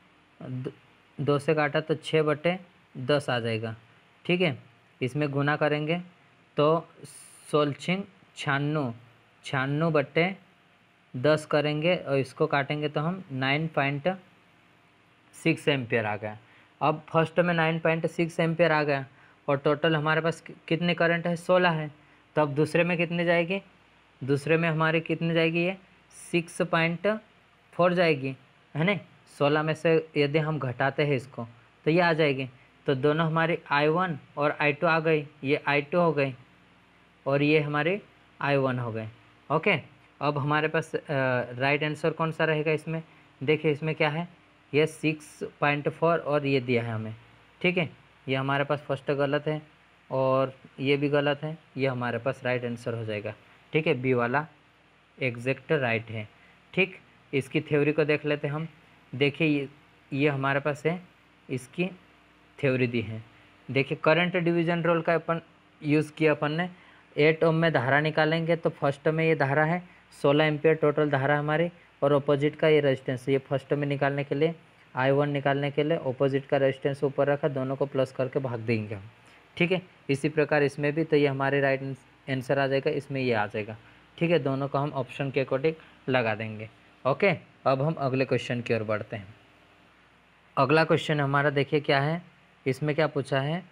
2 से काटा तो 6/10 आ जाएगा। ठीक है, इसमें गुना करेंगे तो 16 96 करेंगे और इसको काटेंगे तो हम 9.6 एम्पियर आ गया। अब फर्स्ट में 9.6 एम्पियर आ गया और टोटल हमारे पास कितने करंट है? 16 है। तो अब दूसरे में कितने जाएगी? दूसरे में हमारी कितने जाएगी? ये 6.4 जाएगी, है ना? 16 में से यदि हम घटाते हैं इसको तो ये आ जाएगी। तो दोनों हमारी I1 और I2 आ गई, ये I2 हो गई और ये हमारे I1 हो गए। ओके, अब हमारे पास राइट आंसर कौन सा रहेगा इसमें? देखिए इसमें क्या है? ये 6.4 और ये दिया है हमें। ठीक है, ये हमारे पास फर्स्ट गलत है और ये भी गलत है, ये हमारे पास राइट आंसर हो जाएगा। ठीक है, बी वाला एग्जैक्ट राइट है। ठीक, इसकी थ्योरी को देख लेते हैं हम। देखिए ये हमारे पास है, इसकी थ्योरी दी है। देखिए करंट डिवीजन रूल का अपन यूज़ किया अपन ने। 8 ओम में धारा निकालेंगे तो फर्स्ट में ये धारा है 16 एम्पियर टोटल धारा हमारी और अपोजिट का ये रेजिस्टेंस। ये फर्स्ट में निकालने के लिए I1 निकालने के लिए अपोजिट का रेजिस्टेंस ऊपर रखा, दोनों को प्लस करके भाग देंगे हम। ठीक है, इसी प्रकार इसमें भी, तो ये हमारे राइट आंसर आ जाएगा, इसमें ये आ जाएगा। ठीक है, दोनों को हम ऑप्शन के अकॉर्डिंग लगा देंगे। ओके, अब हम अगले क्वेश्चन की ओर बढ़ते हैं। अगला क्वेश्चन हमारा देखिए क्या है, इसमें क्या पूछा है?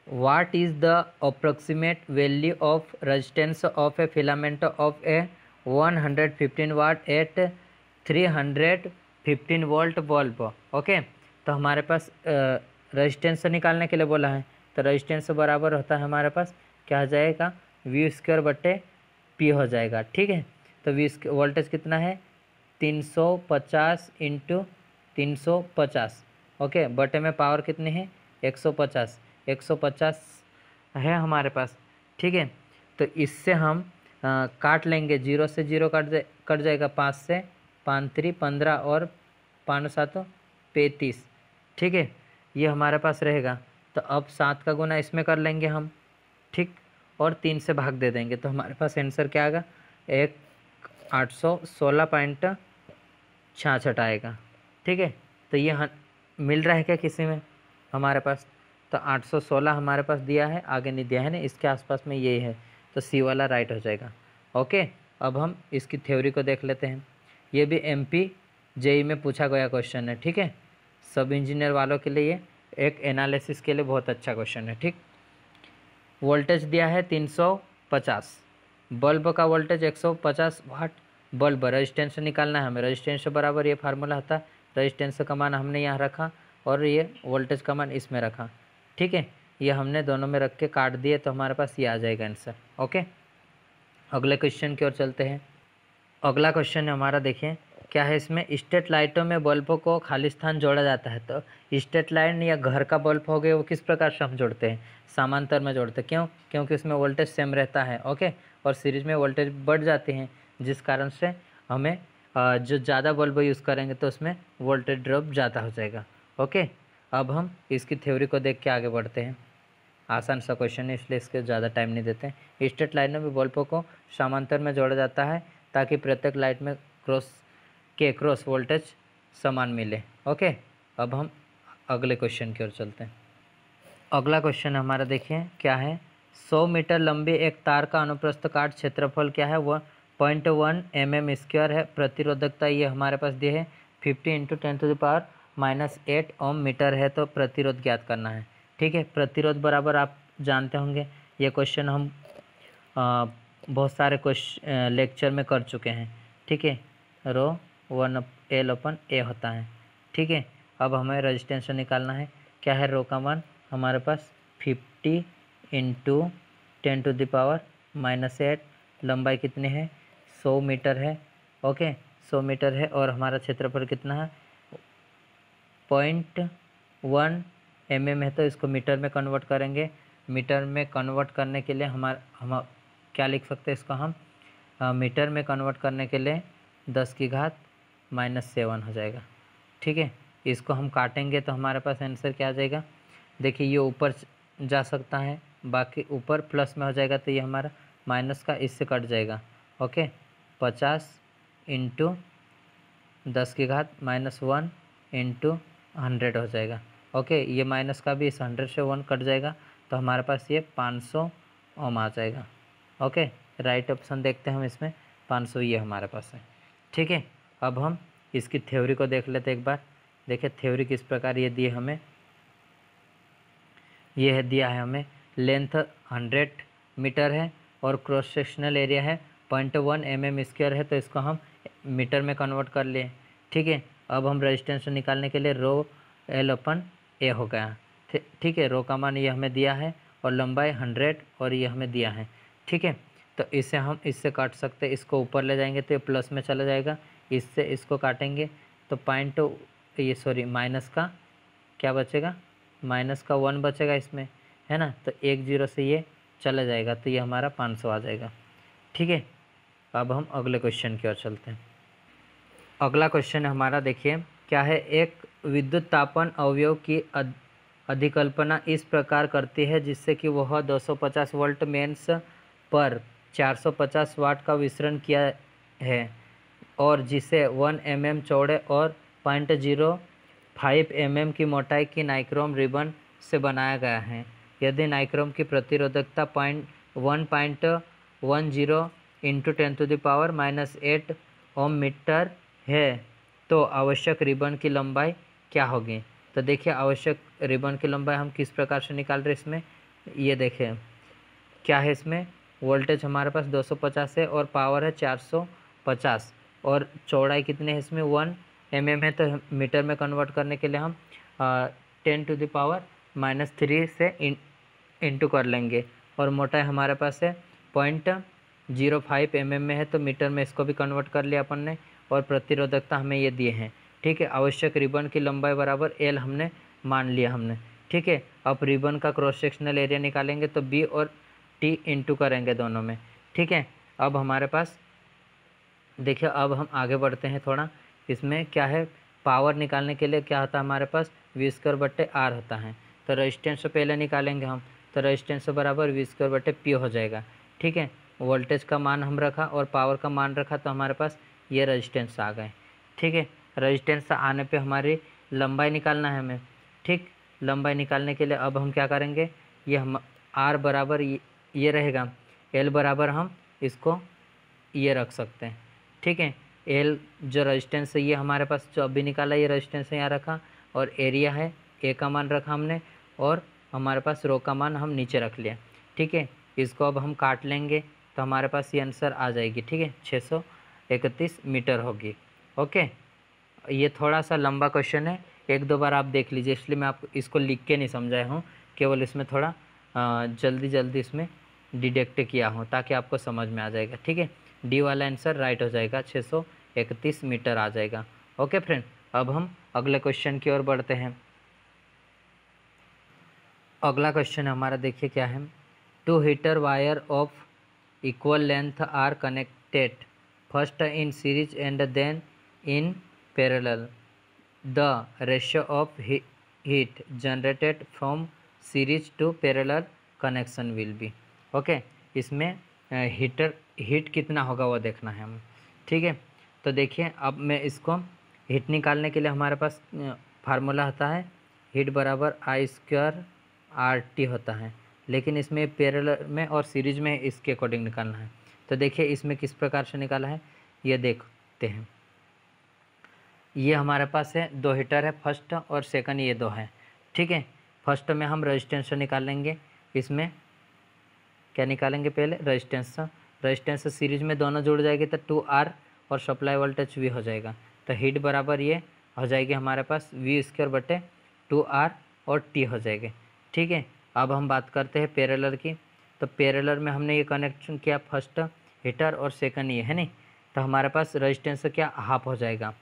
What is the approximate value of resistance of a filament of a 115 watt at 315 volt bulb? Okay, तो हमारे पास रेजिस्टेंस निकालने के लिए बोला है, तो रेजिस्टेंस बराबर होता है हमारे पास क्या हो जाएगा, वी स्क्वायर बटे पी हो जाएगा। ठीक है, तो वी वोल्टेज कितना है 350 इंटू 350, ओके, बटे में पावर कितनी है 150, 150 है हमारे पास। ठीक है, तो इससे हम काट लेंगे, 0 से 0 कट जाएगा, 5 से 5 3 15 और 5 7 35। ठीक है, ये हमारे पास रहेगा। तो अब 7 का गुना इसमें कर लेंगे हम, ठीक, और 3 से भाग दे देंगे, तो हमारे पास आंसर क्या आएगा, 816.66 आएगा। ठीक है, तो ये मिल रहा है क्या किसी में हमारे पास, तो 816 हमारे पास दिया है, आगे नहीं दिया है ना, इसके आसपास में यही है, तो सी वाला राइट हो जाएगा। ओके, अब हम इसकी थ्योरी को देख लेते हैं। ये भी एमपी जेई में पूछा गया क्वेश्चन है। ठीक है, सब इंजीनियर वालों के लिए एक एनालिसिस के लिए बहुत अच्छा क्वेश्चन है। ठीक, वोल्टेज दिया है 350, बल्ब का वोल्टेज 150 वाट बल्ब, रेजिस्टेंस निकालना है हमें, रेजिस्टेंस बराबर ये फार्मूला था, रेजिस्टेंस का मान हमने यहाँ रखा और ये वोल्टेज का मान इसमें रखा। ठीक है, ये हमने दोनों में रख के काट दिए, तो हमारे पास ये आ जाएगा आंसर। ओके, अगले क्वेश्चन की ओर चलते हैं। अगला क्वेश्चन है हमारा, देखिए क्या है इसमें, स्ट्रीट लाइटों में बल्बों को खाली स्थान जोड़ा जाता है। तो स्ट्रीट लाइट या घर का बल्ब हो गए, वो किस प्रकार से हम जोड़ते हैं, समांतर में जोड़ते हैं। क्यों, क्योंकि उसमें वोल्टेज सेम रहता है। ओके, और सीरीज में वोल्टेज बढ़ जाते हैं, जिस कारण से हमें जो ज़्यादा बल्ब यूज़ करेंगे तो उसमें वोल्टेज ड्रॉप ज़्यादा हो जाएगा। ओके, अब हम इसकी थ्योरी को देख के आगे बढ़ते हैं। आसान सा क्वेश्चन है, इसलिए इसके ज़्यादा टाइम नहीं देते हैं। स्ट्रीट लाइनों में बल्बों को समांतर में जोड़ा जाता है ताकि प्रत्येक लाइट में क्रॉस वोल्टेज समान मिले। ओके, अब हम अगले क्वेश्चन की ओर चलते हैं। अगला क्वेश्चन हमारा देखिए क्या है, 100 मीटर लंबी एक तार का अनुप्रस्थ काट क्षेत्रफल क्या है, वह 0.1 mm² है। प्रतिरोधकता ये हमारे पास दिए है 50 × 10⁻⁻8 ओम मीटर है। तो प्रतिरोध ज्ञात करना है। ठीक है, प्रतिरोध बराबर आप जानते होंगे, ये क्वेश्चन हम बहुत सारे लेक्चर में कर चुके हैं। ठीक है, रो 1L/A होता है। ठीक है, अब हमें रेजिस्टेंस निकालना है, क्या है रो का मान हमारे पास 50 × 10⁻⁻8, लंबाई कितनी है 100 मीटर है। ओके, 100 मीटर है, और हमारा क्षेत्रफल कितना है 0.1 mm है। तो इसको मीटर में कन्वर्ट करेंगे, मीटर में कन्वर्ट करने के लिए हम क्या लिख सकते हैं इसको, हम मीटर में कन्वर्ट करने के लिए 10⁻⁻7 हो जाएगा। ठीक है, इसको हम काटेंगे तो हमारे पास आंसर क्या आ जाएगा, देखिए ये ऊपर जा सकता है, बाकी ऊपर प्लस में हो जाएगा, तो ये हमारा माइनस का इससे कट जाएगा। ओके, 50 × 10⁻⁻1 × 100 हो जाएगा। ओके, ये माइनस का भी इस 100 से 1 कट जाएगा, तो हमारे पास ये 500 ओम आ जाएगा। ओके, राइट ऑप्शन देखते हैं हम इसमें, 500 ये हमारे पास है। ठीक है, अब हम इसकी थ्योरी को देख लेते हैं एक बार। देखिए थ्योरी किस प्रकार ये दी हमें, ये है दिया है हमें, लेंथ 100 मीटर है और क्रॉस सेक्शनल एरिया है 0.1 mm² है। तो इसको हम मीटर में कन्वर्ट कर लिए। ठीक है, अब हम रेजिस्टेंस निकालने के लिए रो L/A हो गया। ठीक है, रो का मान ये हमें दिया है और लंबाई 100 और ये हमें दिया है। ठीक है, तो इसे हम इससे काट सकते हैं, इसको ऊपर ले जाएंगे तो ये प्लस में चला जाएगा, इससे इसको काटेंगे तो माइनस का क्या बचेगा, माइनस का 1 बचेगा इसमें, है ना, तो 1 0 से ये चला जाएगा, तो ये हमारा 500 आ जाएगा। ठीक है, अब हम अगले क्वेश्चन की ओर चलते हैं। अगला क्वेश्चन हमारा देखिए क्या है, एक विद्युत तापन अवयव की अधिकल्पना इस प्रकार करती है जिससे कि वह 250 वोल्ट मेंस पर 450 वाट का विसरण किया है और जिसे 1 mm चौड़े और 0.05 mm की मोटाई की नाइक्रोम रिबन से बनाया गया है। यदि नाइक्रोम की प्रतिरोधकता 1.10 × 10⁻⁻8 ओम मीटर है तो आवश्यक रिबन की लंबाई क्या होगी। तो देखिए आवश्यक रिबन की लंबाई हम किस प्रकार से निकाल रहे हैं इसमें, ये देखें क्या है, इसमें वोल्टेज हमारे पास 250 है और पावर है 450 और चौड़ाई कितनी है इसमें 1 mm है। तो मीटर में कन्वर्ट करने के लिए हम 10⁻³ से इंटू कर लेंगे। और मोटाई हमारे पास है 0.05 mm में है, तो मीटर में इसको भी कन्वर्ट कर लिया अपन ने। और प्रतिरोधकता हमें ये दिए हैं, ठीक है। आवश्यक रिबन की लंबाई बराबर L हमने मान लिया हमने, ठीक है। अब रिबन का क्रॉस सेक्शनल एरिया निकालेंगे तो B और T इंटू करेंगे दोनों में, ठीक है। अब हमारे पास देखिए, अब हम आगे बढ़ते हैं थोड़ा। इसमें क्या है, पावर निकालने के लिए क्या होता है हमारे पास V²/R होता है। तो रेजिस्टेंस से पहले निकालेंगे हम, तो रेजिस्टेंस बराबर V²/P हो जाएगा, ठीक है। वोल्टेज का मान हम रखा और पावर का मान रखा, तो हमारे पास ये रेजिस्टेंस आ गए, ठीक है। रेजिस्टेंस आने पे हमारी लंबाई निकालना है हमें, ठीक। लंबाई निकालने के लिए अब हम क्या करेंगे, ये हम R बराबर ये रहेगा, L बराबर हम इसको ये रख सकते हैं, ठीक है। L जो रेजिस्टेंस है ये हमारे पास जो अभी निकाला ये रेजिस्टेंस यहाँ रखा, और एरिया है A का मान रखा हमने, और हमारे पास रो का मान हम नीचे रख लिया, ठीक है। इसको अब हम काट लेंगे तो हमारे पास ये आंसर आ जाएगी, ठीक है, 631 मीटर होगी। ओके, ये थोड़ा सा लंबा क्वेश्चन है, 1-2 बार आप देख लीजिए, इसलिए मैं आपको इसको लिख के नहीं समझाया हूँ, केवल इसमें थोड़ा जल्दी जल्दी इसमें डिडक्ट किया हूँ ताकि आपको समझ में आ जाएगा, ठीक है। डी वाला आंसर राइट हो जाएगा, 631 मीटर आ जाएगा। ओके फ्रेंड, अब हम अगले क्वेश्चन की ओर बढ़ते हैं। अगला क्वेश्चन हमारा देखिए क्या है, 2 heater wire of equal length are connected first in series and then in parallel, the ratio of heat generated from series to parallel connection will be. Okay, इसमें हीट कितना होगा वो देखना है हमें, ठीक है। तो देखिए, अब मैं इसको हीट निकालने के लिए हमारे पास फार्मूला होता है हीट बराबर I²RT होता है, लेकिन इसमें पैरेलल में और सीरीज में इसके अकॉर्डिंग निकालना है। तो देखिए इसमें किस प्रकार से निकाला है ये देखते हैं। ये हमारे पास है 2 हीटर है, फर्स्ट और सेकंड, ये 2 है, ठीक है। फर्स्ट में हम रेजिस्टेंस निकालेंगे, इसमें क्या निकालेंगे पहले रेजिस्टेंस सीरीज में दोनों जुड़ जाएगी तो 2R और सप्लाई वोल्टेज V हो जाएगा। तो हीट बराबर ये हो जाएगी हमारे पास V²/2R और T हो जाएगी, ठीक है। अब हम बात करते हैं पैरेलल की। तो पैरेलल में हमने ये कनेक्शन किया, फर्स्ट हीटर और सेकंड ये है नहीं, तो हमारे पास रेजिस्टेंस क्या हाफ हो जाएगा,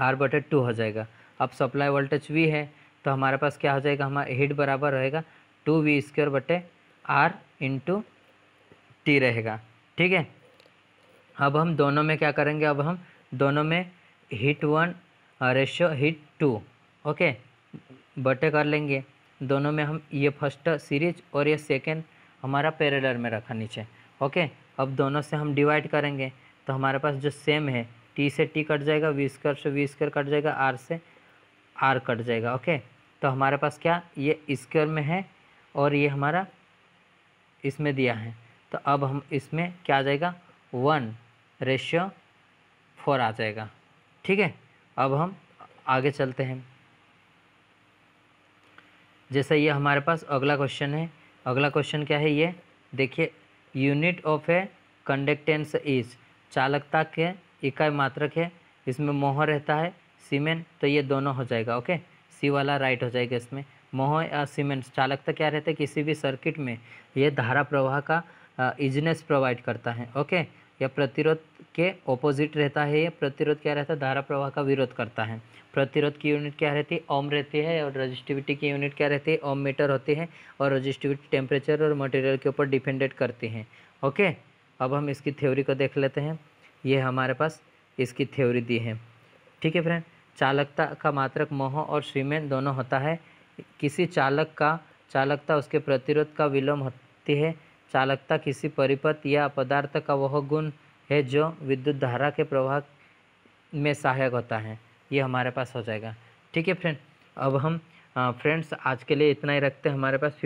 R/2 हो जाएगा। अब सप्लाई वोल्टेज V है, तो हमारे पास क्या हो जाएगा, हमारा हीट बराबर रहेगा 2V²/R × T रहेगा, ठीक है। अब हम दोनों में क्या करेंगे, अब हम दोनों में हीट 1 रेशियो हीट 2 ओके बटे कर लेंगे। दोनों में हम ये फर्स्ट सीरीज और ये सेकेंड हमारा पैरेलल में रखा नीचे, ओके। अब दोनों से हम डिवाइड करेंगे तो हमारे पास जो सेम है T से T कट जाएगा, V² से V² कट जाएगा, R से R कट जाएगा, ओके। तो हमारे पास क्या ये स्क्वायर में है और ये हमारा इसमें दिया है, तो अब हम इसमें क्या आ जाएगा 1:4 आ जाएगा, ठीक है। अब हम आगे चलते हैं। जैसे ये हमारे पास अगला क्वेश्चन है। अगला क्वेश्चन क्या है ये देखिए, unit of A conductance is, चालकता के इकाई मात्रक है, इसमें मोह रहता है सीमेंट, तो ये दोनों हो जाएगा, ओके। सी वाला राइट हो जाएगा इसमें। मोह या सीमेंट चालकता क्या रहता है किसी भी सर्किट में, ये धारा प्रवाह का इजनेस प्रोवाइड करता है, ओके। या प्रतिरोध के ऑपोजिट रहता है, ये प्रतिरोध क्या रहता है धारा प्रवाह का विरोध करता है। प्रतिरोध की यूनिट क्या रहती है ओम रहती है, और रजिस्टिविटी की यूनिट क्या रहती है ओम मीटर होती है, और रजिस्टिविटी टेम्परेचर और मटेरियल के ऊपर डिपेंडेंट करती है, ओके। अब हम इसकी थ्योरी को देख लेते हैं। ये हमारे पास इसकी थ्योरी दी है, ठीक है फ्रेंड। चालकता का मात्रक मोह और सीमेंट दोनों होता है। किसी चालकता उसके प्रतिरोध का विलोम होती है। चालकता किसी परिपथ या पदार्थ का वह गुण है जो विद्युत धारा के प्रवाह में सहायक होता है। ये हमारे पास हो जाएगा, ठीक है फ्रेंड। अब हम फ्रेंड्स आज के लिए इतना ही रखते हैं। हमारे पास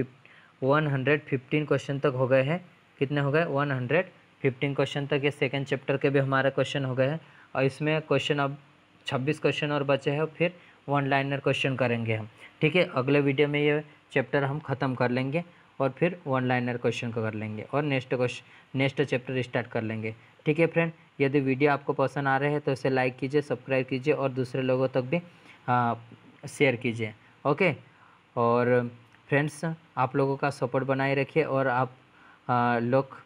115 क्वेश्चन तक हो गए हैं। कितने हो गए 115 क्वेश्चन तक। ये सेकंड चैप्टर के भी हमारे क्वेश्चन हो गए हैं, और इसमें क्वेश्चन अब 26 क्वेश्चन और बचे हैं, फिर 1 लाइनर क्वेश्चन करेंगे हम, ठीक है। अगले वीडियो में ये चैप्टर हम ख़त्म कर लेंगे। और फिर वन लाइनर क्वेश्चन को कर लेंगे और नेक्स्ट चैप्टर स्टार्ट कर लेंगे। ठीक है फ्रेंड, यदि वीडियो आपको पसंद आ रहे हैं तो इसे लाइक कीजिए, सब्सक्राइब कीजिए और दूसरे लोगों तक भी शेयर कीजिए। ओके, और फ्रेंड्स आप लोगों का सपोर्ट बनाए रखिए और आप लोग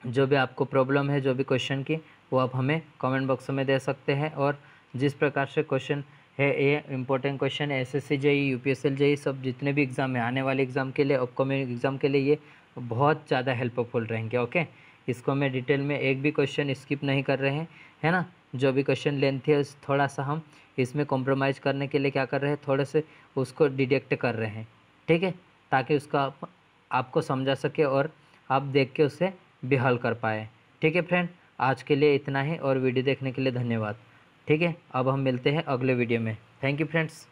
जो भी आपको प्रॉब्लम है, जो भी क्वेश्चन की, वो आप हमें कमेंट बॉक्स में दे सकते हैं। और जिस प्रकार से क्वेश्चन है, ये इंपॉर्टेंट क्वेश्चन है, एसएससी जेई, यूपीएससी जेई, सब जितने भी एग्ज़ाम है आने वाले एग्ज़ाम के लिए, अपकमिंग एग्ज़ाम के लिए, ये बहुत ज़्यादा हेल्पफुल रहेंगे। ओके, इसको मैं डिटेल में एक भी क्वेश्चन स्किप नहीं कर रहे हैं, है ना। जो भी क्वेश्चन लेंथ है थोड़ा सा हम इसमें कॉम्प्रोमाइज़ करने के लिए क्या कर रहे हैं, थोड़े से उसको डिडक्ट कर रहे हैं। ठीक है, ताकि उसका आपको समझा सके और आप देख के उसे भी हल कर पाए। ठीक है फ्रेंड, आज के लिए इतना ही और वीडियो देखने के लिए धन्यवाद। ठीक है, अब हम मिलते हैं अगले वीडियो में। Thank you friends.